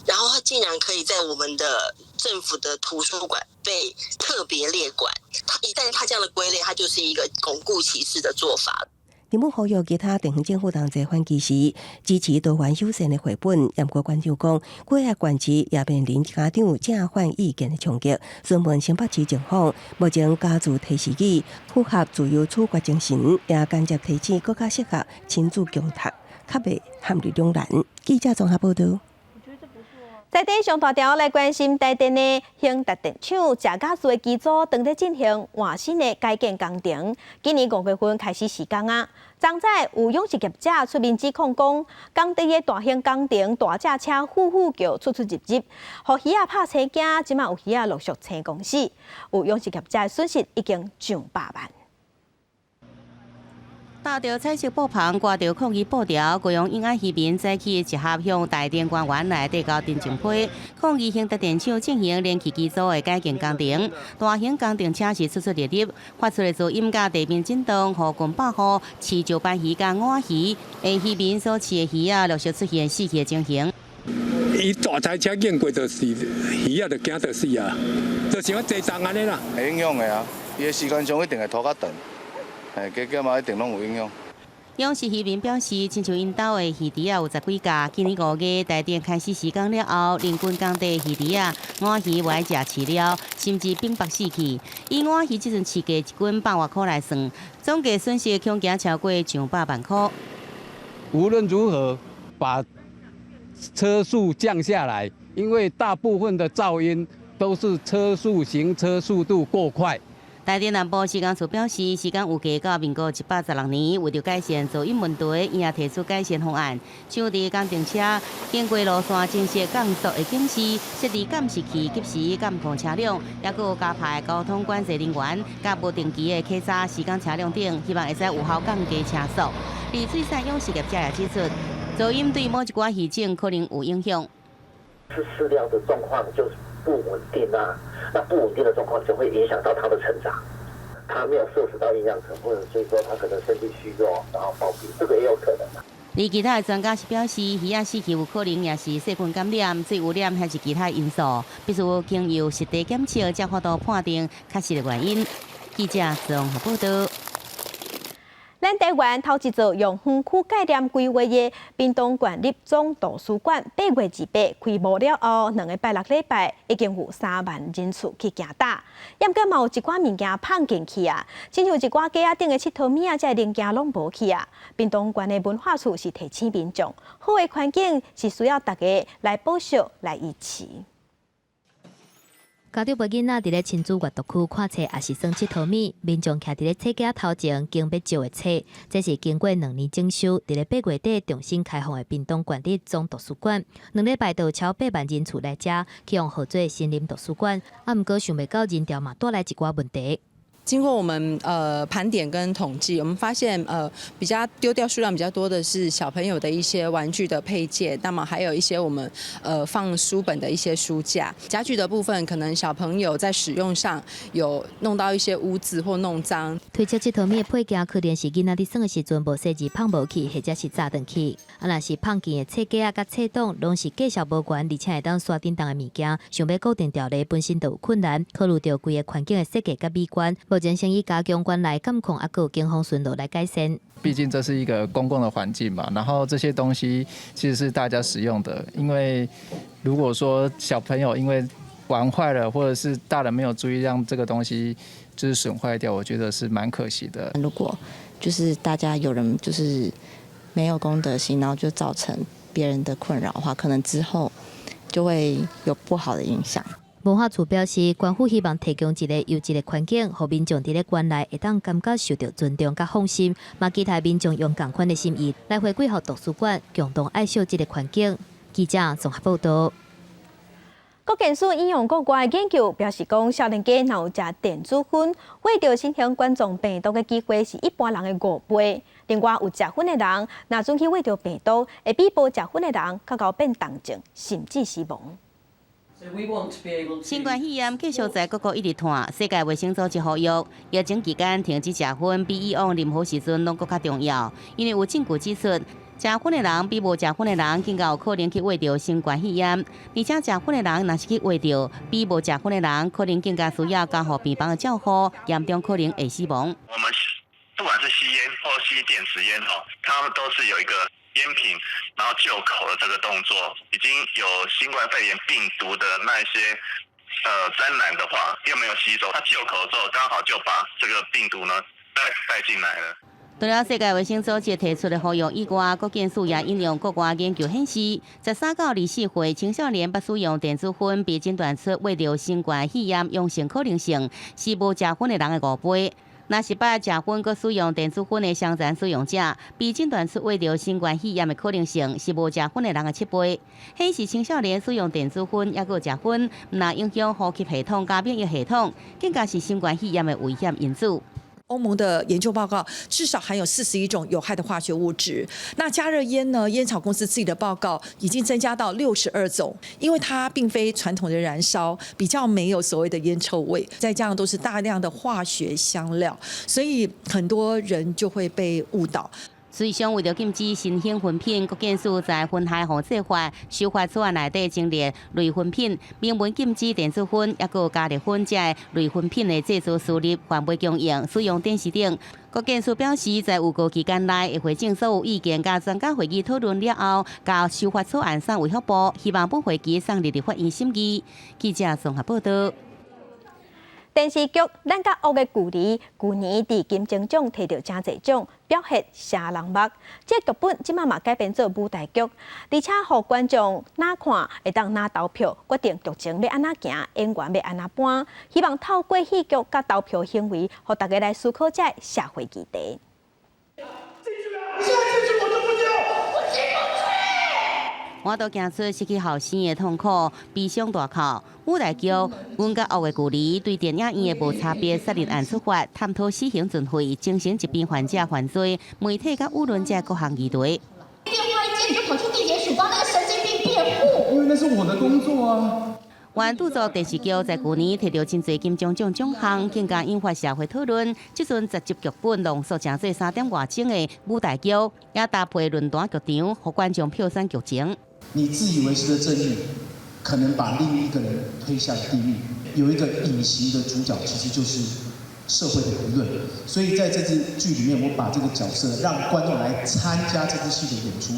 然后它竟然可以在我们的政府的图书馆被特别列管，一旦它这样的归类，它就是一个巩固歧视的做法。人本呼吁其他地方政府同齐反歧视，支持多元优先的绘本。严国馆长讲，过下县市也面临家长正反意见的冲击。询问新北市政府，目前加注提示语，符合自由处决精神，也间接提醒更加适合亲子共读，较袂陷入两难。记者综合报道。在地上大条来关心台电的兴达电厂贾家厝的机组正在进行换新的改建工程。今年5月份开始施工啊。昨在有养殖业者出面指控讲，工地的大型工程大架车呼叫出入，互鱼仔拍生惊，即马有鱼仔陆续生公死，有养殖业者的损失已经上百万。搭着彩色布棚，挂着抗议布条，高雄永安渔民早起集合向台电官员来递交陈情批，抗议兴达电厂进行连续机组的改建工程。大型工程车是出入，发出的噪音甲地面震动，互近百户饲石斑鱼甲晏鱼，渔民所饲的鱼仔陆续出现死去的情形。伊大台车经过就是鱼仔就惊到死啊，就像坐重安尼啦。会影响的啊，伊的时间上一定会拖较长。加减嘛一定拢有影响。养殖渔民表示，亲像因兜的鱼池有10几架，今年5月台电开始施工了后，人均工地鱼池晏鱼无爱食饲料，甚至冰白死去。以晏鱼即阵饲价1斤100外块来算，总计损失恐惊超过上百万块。无论如何，把车速降下来，因为大部分的噪音都是行车速度过快。台电南部施工处表示，施工有计到民国186年，为了改善噪音问题，伊也提出改善方案，像伫工程车经过路线正式降速的警示，设置监视器及时监控车辆，也有加派交通管制人员，甲无定期的稽查施工车辆等，希望会使有效降低车速。而水产养殖业者也指出，噪音对某一寡鱼种可能有影响。是饲料的状况就是不稳定啊，那不稳定的状况就会影响到它的成长，它没有摄取到营养成分，所以说它可能身体虚弱，然后暴毙，这个也有可能的。而其他的专家是表示，鱼仔死去有可能也是细菌感染、水污染还是其他因素，必须经由实地检测才法度判定确实的原因。记者综合报道。咱台湾头一座用园区概念规划的屏东县立总图书馆，8月28开幕了后，2个拜6礼拜已经有3万人次去行打。也毋过嘛有一寡物件放进去啊，亲像一寡架仔顶的佚佗物啊，这零件拢无去啊。屏东县的文化处是提醒民众，好的环境是需要大家来保守、来维持。家长陪囡仔伫咧亲子阅读区看册，也是算佚佗物。民众徛伫咧册架头前，经要借的册，这是经过2年整修，伫咧8月底重新开放的屏东县立总图书馆。2礼拜都超8万人次来遮，期望合作新林图书馆。毋过想袂到人潮嘛带来一寡问题。经过我们盘点跟统计，我们发现比较丢掉数量比较多的是小朋友的一些玩具的配件，那么还有一些我们放书本的一些书架。家具的部分，可能小朋友在使用上有弄到一些污渍或弄脏。推测佚佗物的配件可能是囡仔伫耍的时阵无设置放无去，或者是炸断去。若是放进的册架甲册档，拢是价值无悬，而且会当刷叮当的物件，想要固定掉咧本身就有困难。考虑到规个环境的设计甲美观，目前先以加强管来监控，还有警方巡逻来改善。毕竟这是一个公共的环境嘛，然后这些东西其实是大家使用的。因为如果说小朋友因为玩坏了，或者是大人没有注意让这个东西就是损坏掉，我觉得是蛮可惜的。如果就是大家有人就是没有公德心，然后就造成别人的困扰的话，可能之后就会有不好的影响。文化处表示，官府希望提供一个优质的环境，让民众伫咧园内会当感觉受到尊重甲放心，嘛期待民众用同款的心意来回归予图书馆，共同爱惜这个环境。记者综合报道。国健署引用国外研究表示，讲少年家若有食电子烟，会着新型冠状病毒的机会是一般人的5倍。另外，有食薰的人，若准去会着病毒，会比无食薰的人较高变重症，甚至死亡。新冠肺炎继续在各国一直传，世界卫生组织呼吁，疫情期间停止食薰，比以往任何时阵拢更加重要，因为有证据指出。食薰的人比无食薰的人更加有可能去患着新冠肺炎，而且食薰的人若是去患着，比无食薰的人可能更加需要加护病房的照护，严重可能会死亡。我们不管是吸烟或吸电子烟它们都是有一个烟品，然后就口的这个动作，已经有新冠肺炎病毒的那一些沾染的话，又没有洗手，它就口之后刚好就把这个病毒呢带进来了。除了世界卫生组织提出的呼吁以外，国健署也引用国外研究显示，13到24岁青少年不使用电子烟，被诊断出患着新冠肺炎阳性可能性是无食薰的人的5倍。若是把食薰佮使用电子烟的伤残使用者，被诊断出患着新冠肺炎的可能性是无食薰的人的7倍。显示青少年使用电子烟也佮食薰，若影响呼吸系统甲免疫系统，更加是新冠肺炎的危险因素。欧盟的研究报告至少含有41种有害的化学物质。那加热烟呢？烟草公司自己的报告已经增加到62种，因为它并非传统的燃烧，比较没有所谓的烟臭味，再加上都是大量的化学香料，所以很多人就会被误导。随上为了禁止新型烟品，国健署在《烟害防治法》修法草案内底增列类烟品，明文禁止电子烟，也有加热烟这类烟品的制作、输入、贩卖、供应、使用电视等。国健署表示，在有效期间内，会回正所有意见，甲专家会议讨论了后，交修法草案送卫福部，希望本会期送立法院审议。记者综合报道。电视剧《咱甲恶的距离》去年伫金钟奖摕到真侪奖，表现写人目。这剧本即马嘛改编做舞台剧，而且互观众哪看会当哪投票，决定剧情要安怎行，演员要安怎搬。希望透过戏剧甲投票行为，互大家来思考这社会议题。我都惊出失去后生的痛苦，悲伤大哭。舞台剧《阮甲恶的距离》对电影院的无差别杀人案出发，探讨死刑准废、精神疾病患者犯罪、媒体甲舆论者各项议题。电话一接你就跑去地检署帮那个神经病辩护，因为那是我的工作啊。原著作电视剧在去年摕到真侪金钟奖奖项，更加引发社会讨论。这阵10集剧本浓缩成做3点外钟的舞台剧，也搭配论坛剧场，互观众票选剧情。你自以为是的正义，可能把另一个人推向地狱。有一个隐形的主角，其实就是社会的舆论。所以在这支剧里面，我把这个角色让观众来参加这支戏的演出。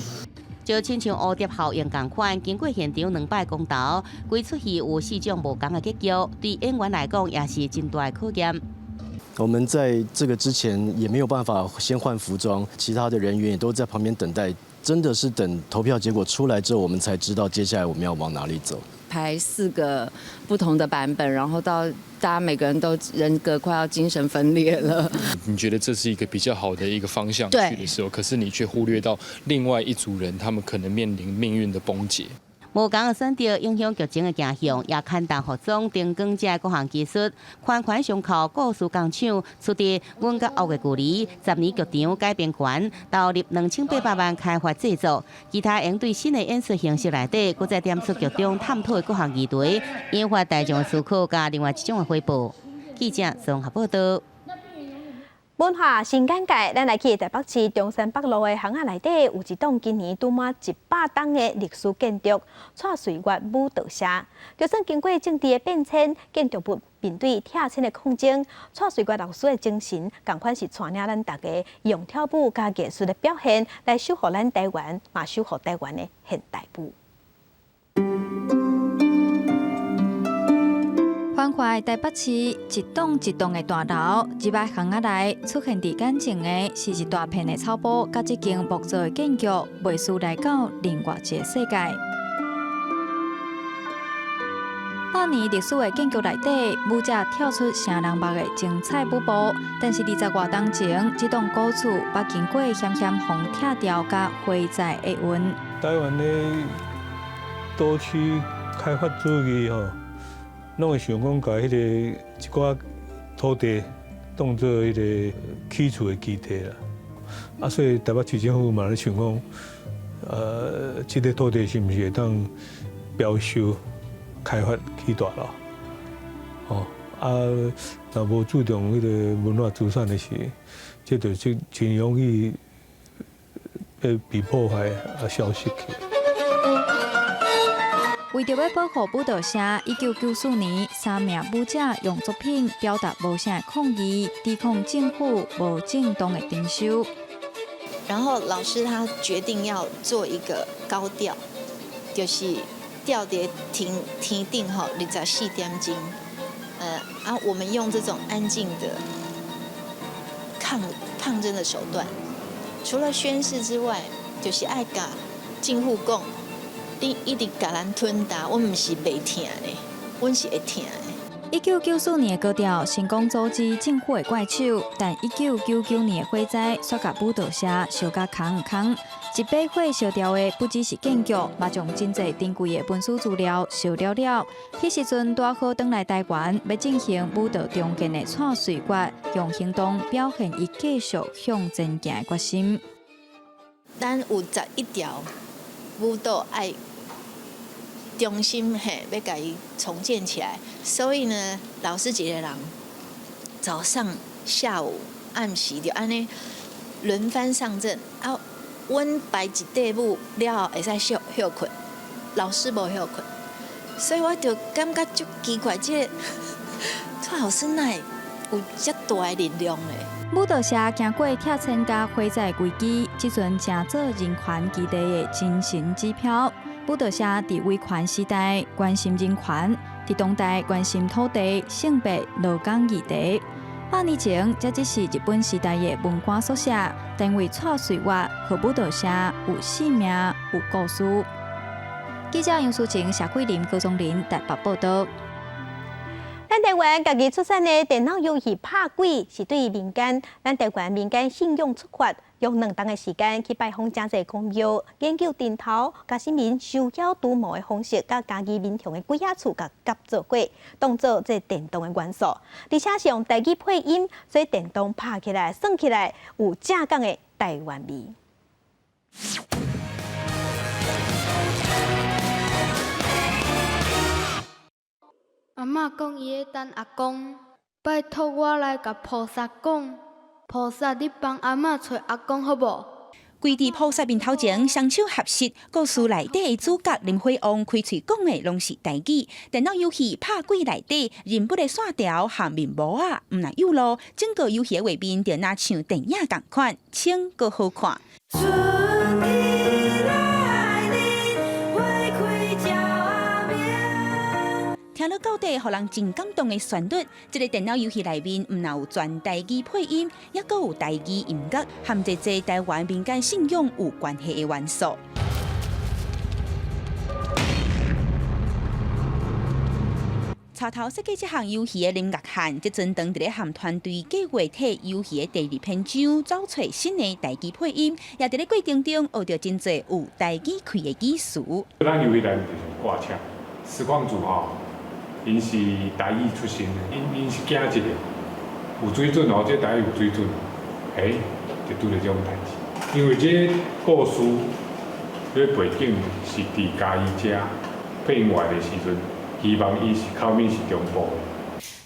就亲像蝴蝶效应同款，经过现场2摆公投，规出戏有4种无同的结局，对演员来讲也是真大的考验。我们在这个之前也没有办法先换服装，其他的人员也都在旁边等待。真的是等投票结果出来之后，我们才知道接下来我们要往哪里走。排4个不同的版本，然后到大家每个人都人格快要精神分裂了。你觉得这是一个比较好的一个方向对去的时候，可是你却忽略到另外一组人，他们可能面临命运的崩解。无同的选择影响剧情的走向，也牵动服装、灯光这各项技术，款款相扣，故事工厂出伫《阮甲恶的距离》10年剧场改编权，投入2800万开发制作。其他应对新的演出形式内底，搁再点出剧中探讨的各项议题，引发大众的思考，加另外一种的回报。记者综合报道。文化新眼界，咱来去台北市中山北路的巷仔内底，有一栋今年拄满100栋的历史建筑——蔡瑞月武道社。就算经过政治的变迁，建筑物面对拆迁的抗争，蔡瑞月老师的精神，同款是带领咱大家用跳舞加艺术的表现，来守护咱台湾，嘛守护台湾的现代舞。外，台北市一栋一栋的大楼，入来巷仔内出现伫眼前的是一大片的草埔，甲一间木造的建筑，袂输来到另外一个世界。100年历史的建筑内底，舞者跳出成人目的精彩舞步。但是20外冬前，这栋古厝捌经过险险风拆掉甲火灾的运。台湾的都区开发主义吼，拢会想讲把迄个一寡土地当做迄个起厝的基地啦。啊，所以台北市政府嘛咧想讲，这个土地是毋是会当标售？开发起大楼，若无注重迄个文化资产的时，这就真容易被破坏消失去。为着要保护舞蹈社，1994年3名舞者用作品表达无声的抗议，抵抗政府无正当的征收。然后老师他决定要做一个高调，就是。吊伫天顶吼，24点钟，我们用这种安静的抗争的手段，除了宣誓之外，就是爱甲政府讲，你一直甲咱吞打，我唔是袂疼的，阮是会疼的。1994年的高调成功阻止政府的怪手，但1999年的火灾却甲舞蹈社烧甲空。一把火烧掉的不只是建筑，嘛将真侪珍贵的文书资料烧了。迄时阵拄好返来台湾，要进行舞蹈中间的蔡穗月，用行动表现伊继续向前行的决心。咱有11条舞蹈爱中心要甲伊重建起来，所以呢，老师一个人早上、下午、暗时就安尼轮番上阵啊。阮排一队舞了后会使休困，老师无休困，所以我就感觉足奇怪，这个蔡老师哪会有遮大的力量嘞？舞蹈社经过拆迁甲火灾危机，即阵正做人权基地的精神指标。舞蹈社伫威权时代关心人权，伫当代关心土地、性别、劳工议题。100年前，这只是日本时代的文官宿舍，但为蔡穗月和舞蹈社有生命、有故事。记者杨淑晴、谢桂林、高宗林台北报道。咱台湾家己出产的电脑游戏拍鬼，是对民间，咱台湾民间信用出发，用2天的时间去拜访真侪公庙，研究电头、甲市民手脚独模的方式，甲家己民雄的鬼仔厝甲夹做伙，当做这电动的元素，而且是用台语配音，所以电动拍起来、算起来有正港的台湾味。阿嬷讲伊会等阿公，拜托我来甲菩萨讲，菩萨你帮阿嬷找阿公好无？跪伫菩萨面头前，双手合十，故事内底的主角林辉王开嘴讲的拢是台语。电脑游戏拍鬼内底人物的线条和面模啊，毋若有路，整个游戏的画面就若像电影同款，清阁好看。听到到底，互人真感动的旋律。这个电脑游戏内面，毋但有全台语配音，也阁有台语音乐，和这台湾民间信仰有关系的元素。草头设计这项游戏的林岳翰，即阵当伫咧和团队计划替游戏的第2篇章，找出新的台语配音，也伫咧过程中学到真侪有台语开的技术。咱游戏内面就是挂车，实况组吼。因是台语出身的，因是惊一个有水准哦，这台语有水准，就拄着这种代志。因为这故事，这背景是伫嘉义遮配音员的时阵，希望伊是口面是中部的。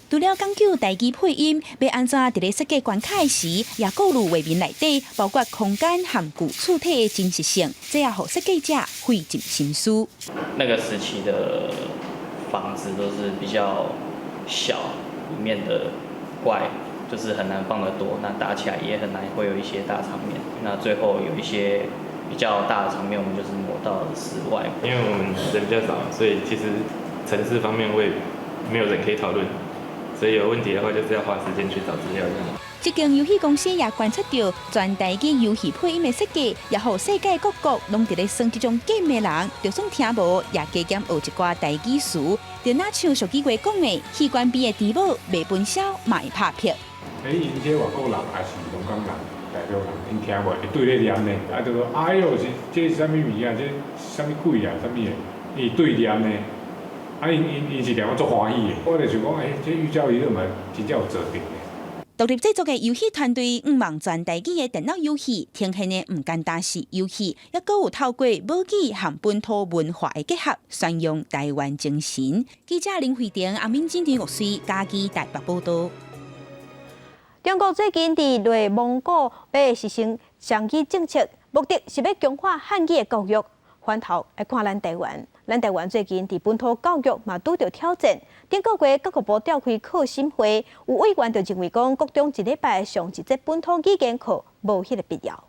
除了讲究台语配音，要安怎伫咧设计关卡时，也顾虑画面内底包括空间和具躯体的真实性，这也互设计者费尽心思。那个时期的房子都是比较小，里面的怪就是很难放得多，那打起来也很难会有一些大场面。那最后有一些比较大的场面，我们就是挪到室外。因为我们人比较少，所以其实城市方面会没有人可以讨论，所以有问题的话，就是要花时间去找资料。这间游戏公司也观察到，全台语游戏配音的设计，也互世界各国拢伫咧耍这种 game 的人，就算听无，也加减学一寡台语词。就那像上几月讲的，器官边的地母卖本销，卖拍片。因这外国人也是香港人、代表人，因听无会对咧念呢，啊就说哎呦，这是啥物物件？这啥物鬼啊？啥物的？伊对念呢？啊，因是念我足欢喜的。我就想讲，这寓教于乐嘛，真正有做定的。独立制作的游戏团队毋望全台语的电脑游戏，呈现的毋简单是游戏，也搁有透过武艺和本土文化的结合，宣扬台湾精神。记者林慧婷、阿敏金、田玉水、嘉义台北报道。中国最近伫内蒙古要实行双语政策，目的是要强化汉语的教育。反头来看咱台湾，最近伫本土教育嘛拄着挑战。顶个月教育部召开考审会，有委员就认为讲，国中一礼拜上一节本土语言课无迄个必要。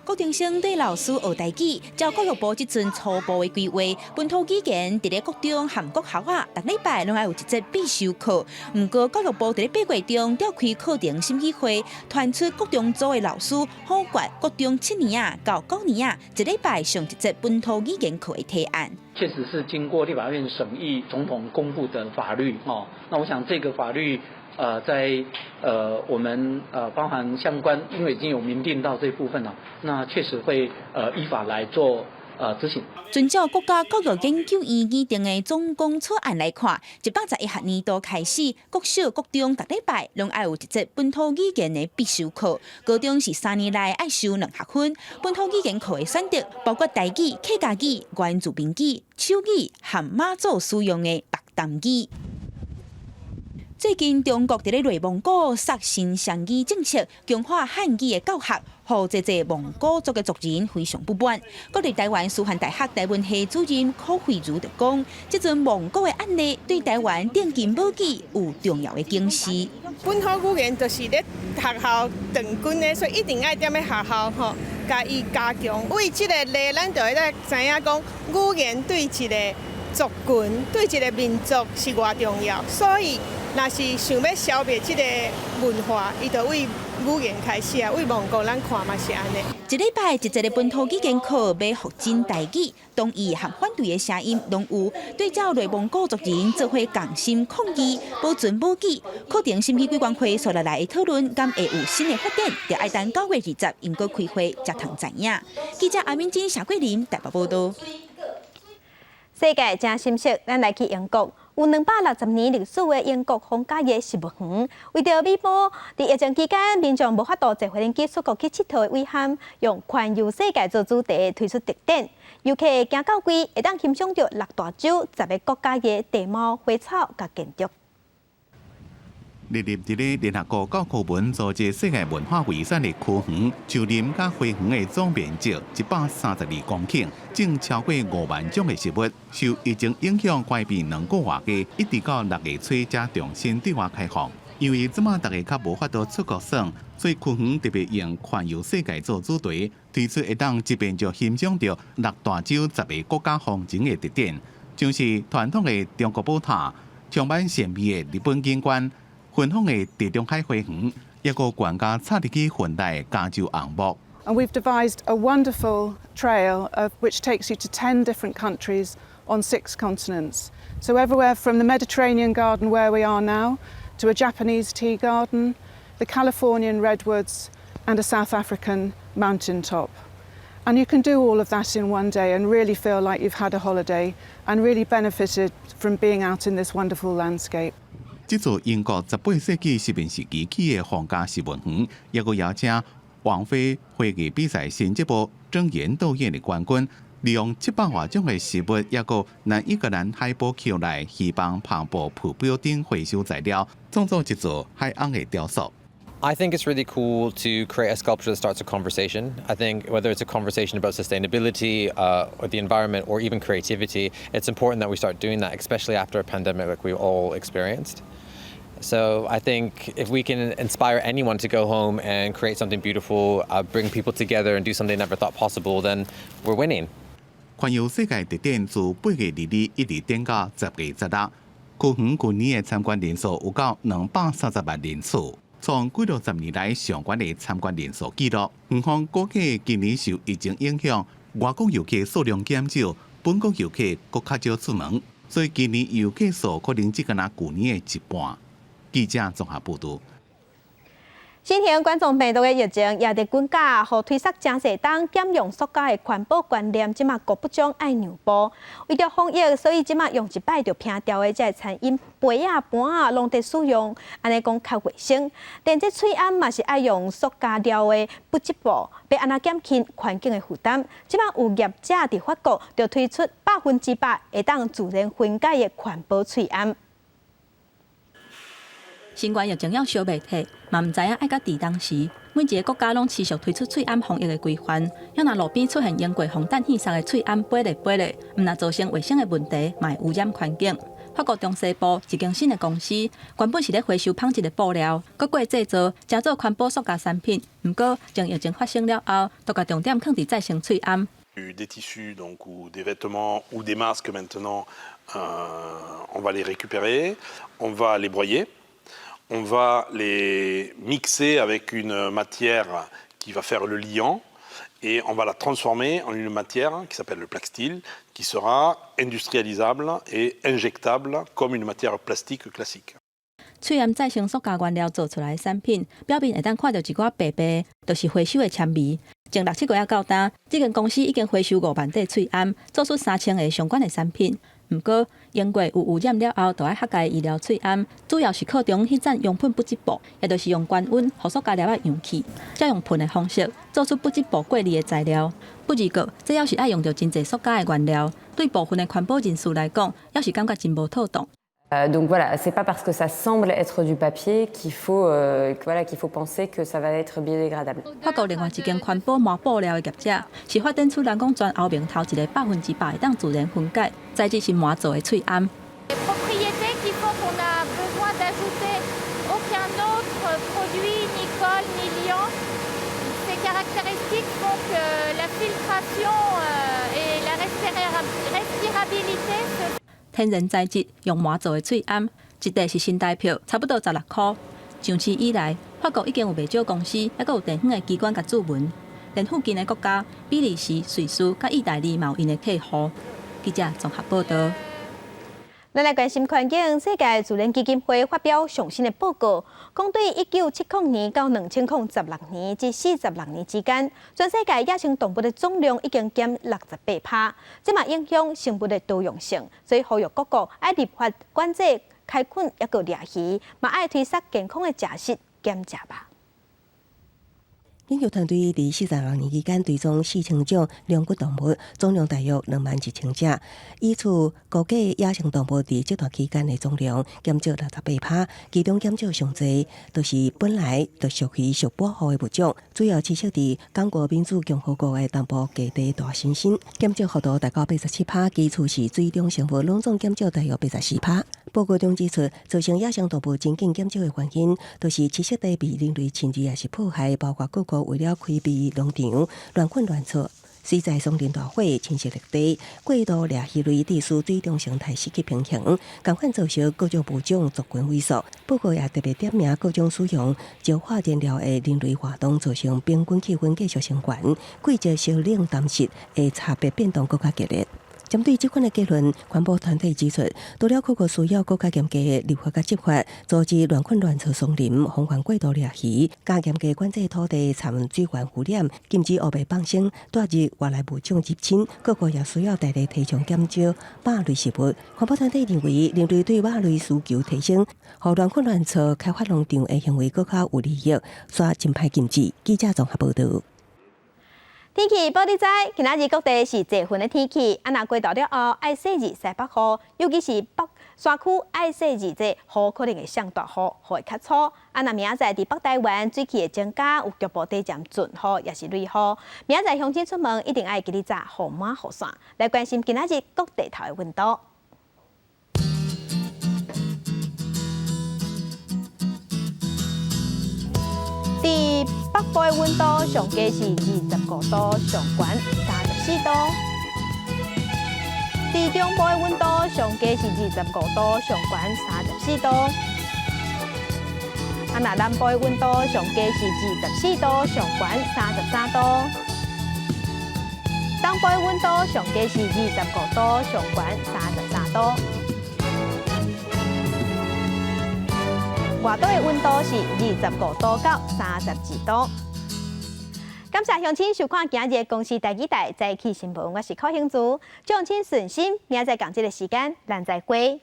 国中生对老师学台语，照教育部即阵初步的规划，本土语言伫咧国中和国校啊，逐礼拜拢要有一节必修课。毋过教育部伫咧8月中召开课程审议会，传出国中组的老师好决国中7年啊到9年啊，一礼拜上一节本土语言课的提案。确实是经过立法院审议，总统公布的法律哦。那我想这个法律。在我们包含相关，因为已经有明定到这部分了，那确实会依法来做执行。遵照国家教育研究院拟定的总纲草案来看，111学年度开始，国小、国中逐礼拜拢要有一节本土语言的必修课，高中是3年内要修2学分。本土语言课的选择包括台语、客家语、原住民语、手语和马祖使用的白淡语。最近，中国伫咧内蒙古实行双语政策，强化汉语的教学，互这蒙古族的族人非常不满。国立台湾师范大学台文系主任柯慧茹就讲，这阵蒙古的案例对台湾电竞武艺有重要的警示。本土语言就是咧学校长军的，所以一定爱踮咧学校吼，加以加强。为这个例，咱就会知影讲，语言对一个族群、对一个民族是偌重要，所以。若是想要消灭这个文化，伊就为语言开始啊，为蒙古咱看嘛是安尼。一礼拜一节的本土语言课要复真台语，同意和反对的声音拢有。对照内蒙古族人做伙共心抗议，保存武艺。课程审议委员会所来的讨论，敢会有新的发展，就要等9月20日应该开会才通知影。记者阿敏金、谢桂林台北报道。世界真心色，咱来去英国。有260年历史的英国皇家的植物园，为着弥补伫疫情期间民众无法度坐飞机出国去佚佗的遗憾，用环游世界做主题推出特典。游客行到规，会当欣赏到6大洲10个国家的地貌、花草甲建筑。历历伫咧联合国教科文组织世界文化遗产的区园，树林甲花园的总面积132公顷，种超过5万种的植物。受疫情影响，关闭2个月加，一直到6月初才重新对外开放。因为即马大家较无法度出国耍，所以区园特别用环游世界做主题，推出会当一边就欣赏到6大洲10个国家风情的特点，像是传统的中国宝塔、充满神秘的日本景观。芬芳的地中海花园，一个国家插入去现代加州红木。And we've devised a wonderful trail which takes you to 10 different countries on 6 continents. So everywhere from the Mediterranean garden where we are now, to a Japanese tea garden, the Californian redwoods, and a South African mountaintop. And you can do all of that in one day and really feel like you've had a holiday and really benefited from being out in this wonderful landscape. 这座英国18世纪10时期起的皇家植物园，也有邀请王菲花艺比赛新节目争妍导演的冠军，利用700多种的植物，也有南英格兰海堡区内希望磅礴铺标等回收材料，创造一座海洋的雕塑。I think it's really cool to create a sculpture that starts a conversation. I think whether it's a conversation about sustainability or the environment or even creativity, it's important that we start doing that, especially after a pandemic like we all experienced. So I think if we can inspire anyone to go home and create something beautiful, bring people together and do something they never thought possible, then we're winning. 环游世界特展自8月22一直展到10月16。区园去年的参观人数有到230万人次，创几60年来上悬的参观人数纪录。园方估计今年受疫情影响，外国游客数量减少，本国游客更较少出门，所以今年游客数可能只敢拿去年的一半。记者综合报道。新型冠状病毒的疫情也伫滚价，和推测正侪当减用塑胶的环保观念，即马各部长爱让步。为着防疫，所以即马用一摆就拼掉的这餐饮杯啊、盘啊，拢得使用，安尼讲较卫生。连这喙安嘛是爱用塑胶料的不织布，要安那减轻环境的负担。即马有业者伫法国就推出100%会当自然分解的环保喙安。新冠疫情要小媒体，嘛唔知影爱甲伫当时，每一个国家拢持续推出喙安防疫的规范。要若路边出现用过防弹现象的喙安飞来，唔若造成卫生的问题，嘛会污染环境。法国中西部一间新的公司，原本是咧回收纺织的布料，搁过制造加做环保塑胶产品。唔过，从疫情发生了后，都甲重点放伫再生喙安。Des tissus donc, ou des vêtements ou des masques maintenant, on va les récupérer, on va les broyer.On va les mixer avec une matière qui va faire le liant et on va la transformer en une matière qui s'appelle le Plaxtil, qui sera industrialisable et injectable comme une matière plastique classique. 喙安再生塑胶原料做出来的产品，表面会当看到一寡白白，就是回收的纤维。前6、7个月到单，这间公司已经回收5万块喙安，做出3000个相关的产品。不过，用过有污染了后，就要合家医疗喙安，主要是靠中迄种用品不织布，也就是用高温和塑胶粒仔氧气，再用喷的方式做出不织布过滤的材料。不过，这要是爱用到真侪塑胶的原料，对部分的环保人士来讲，要是感觉真无妥当。Donc voilà, c'est pas parce que ça semble être du papier qu'il faut penser que ça va être biodégradable. 法国另外一间环保麻布料的业者，是发展出人工全欧名头一个100%会当自然分解，材质是麻做的喙安。Propriétés qui font qu'on a besoin d'ajouter aucun autre produit, ni colle, ni liant. Ces caractéristiques font que la filtration et la respirabilité se 天然材质用麻做的喙安，一袋是新台票，差不多16块。上市以来，法国已经有袂少公司，还佫有地方的机关甲注文，连附近的国家，比利时、瑞士甲意大利嘛有因的客户。记者综合报道。咱来关心环境，世界自然基金会发表上新的报告，讲对1970年到2016年至46年之间，全世界野生动物的总量已经减68%，这嘛影响生物的多样性，所以呼吁各国爱立法管制开垦抑个猎鱼，嘛爱推测健康的食食减食吧。研究团队伫46年期间追踪4000种两骨动物，总量大约21000只。以此估计野生动物伫这段期间的总量减少68%，其中减少上侪就是本来就属于受保护的物种，主要栖息伫刚果民主共和国的东部低地大猩猩，减少幅度达到87%，其次是水中生物拢总减少大约84%。报告中指出，造成野生动物真正减少的原因，就是栖息地被人类侵入也是破坏，包括各国为了开辟农场乱垦乱造。水灾、松林大火侵蚀绿地，过度掠鱼类致使水中生态失去平衡，共款造成各种物种族群萎缩。报告也特别点名各种使用石化燃料的人类活动，造成平均气温继续升悬，季节小冷淡湿的差别变动更加激烈。针对这款的结论，环保团体指出，除了各国需要更加严格的立法甲执法，阻止乱垦乱造松林，防范过度猎鱼，加严格管制土地产水源污染，禁止乌白放生，遏制外来物种入侵。各国也需要大力提倡减少肉类食物。环保团体认为，人类对肉类需求提升，互乱垦乱造、开发农场的行为更加有利益，煞真歹禁止。记者综合报道。天气报你知，今仔日各地是多云的天气。若过到了后，爱洗热西北风，尤其是北山区爱洗热这雨可能会上大雨，雨会较粗。若明仔载伫北台湾水汽会增加，有局部地点阵雨，也是雷雨。明仔载乡亲出门一定爱记得早雨码雨伞。来关心今仔日各地头的温度。伫北部的温度上低是25度，上悬34度。至中部的温度上加是25度，上悬34度。那南部的温度上加是24度，上悬33度。东部的温度上加是25度，上悬33度。外岛的温度是25度到32度。感谢乡亲收看今日的公视台记台早起新闻，我是柯兴珠，祝亲顺心，明仔同这个时间咱再会。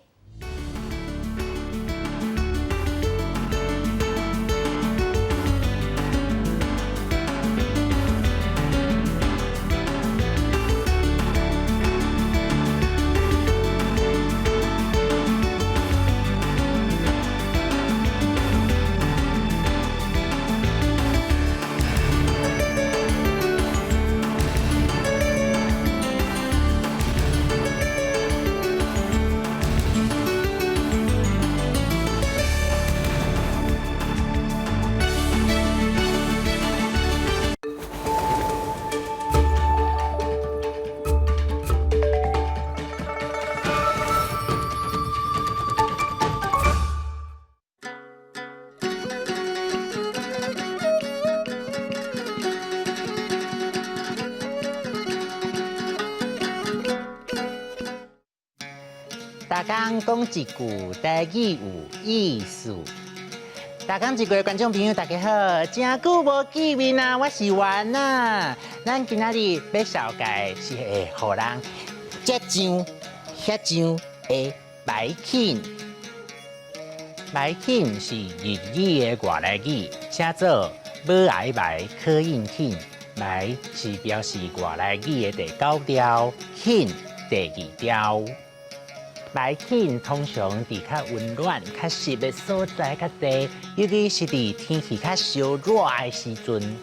大家讲一句台语有意思。大家一个观众朋友，大家好，真久无见面啊！我是丸啊。咱今仔日要绍介是会互人这上、遐上的白琴。白琴是日语的外来语，写作母爱白可印琴。白是表示外来语的第9调，琴第2调。白琴通常伫较温暖、较湿的所在较多，尤其是伫天气较烧热的时阵。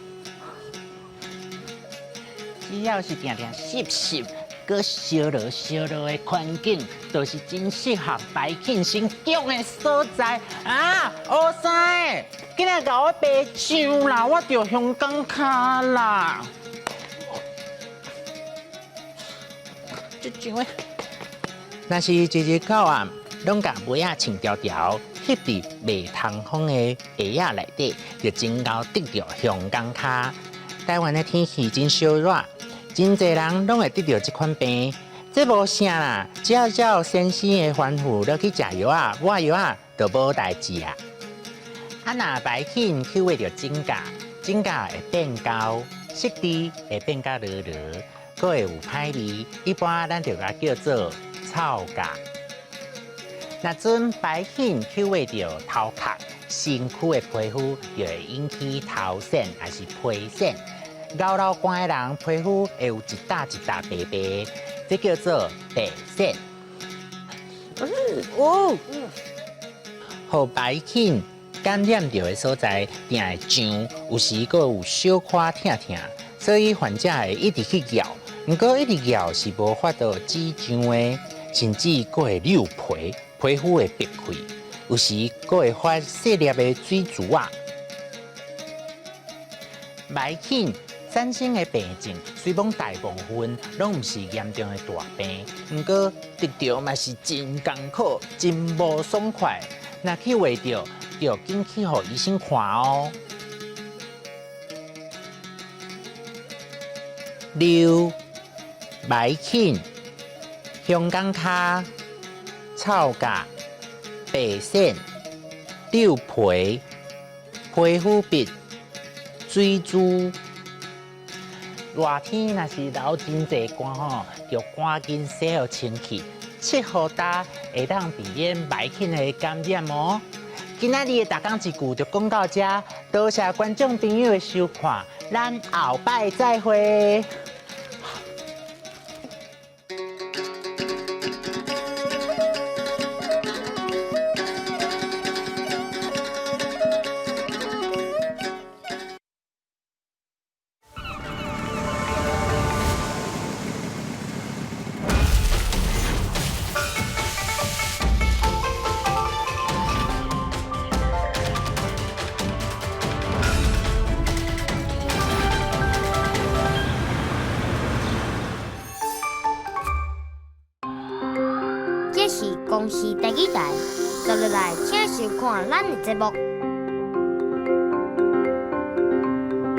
只要是定定湿湿、搁烧热的环境，都是真适合白琴生长的所在啊！乌生，今日甲我白上啦，我着香港卡啦。这上的。若是日日到暗，拢甲尾仔穿条条，翕伫袂通风的鞋仔内底，就真够得到香港卡。台湾的天气真烧热，真侪人拢会得到这款病。这无啥啦，只要照先生的吩咐落去食药啊、抹药啊，就无代志啊。若白琴去为着指甲，指甲会变高，湿地会变甲落落，佫会有歹味。一般咱就甲叫做臭甲。若阵白琴去为着头壳、身躯的皮肤，就会引起头癣还是皮癣。咬老寒的人，皮肤会有一笪一笪白白，这叫做白癣。互白琴感染到的所在，定会痒，有时佫有小可疼疼，所以患者会一直去咬。不过一直咬是无法度止痒的。甚至佫会扭皮，皮肤会裂开，有时佫会发细粒的水珠啊。白琴产生的病症，虽讲大部分拢毋是严重的大病，不过得到嘛是真艰苦，真无爽快。若去画着，就紧去互医生看哦。六白琴。香港卡、臭甲、白癣、扭皮、皮肤病、水珠。热天若是流真侪汗吼，就赶紧洗好清气，切好大会当避免白菌的感染哦。今仔日的大讲一句就讲到这，多谢观众朋友的收看，咱后摆再会。公司第几台，接落来请收看咱的节目。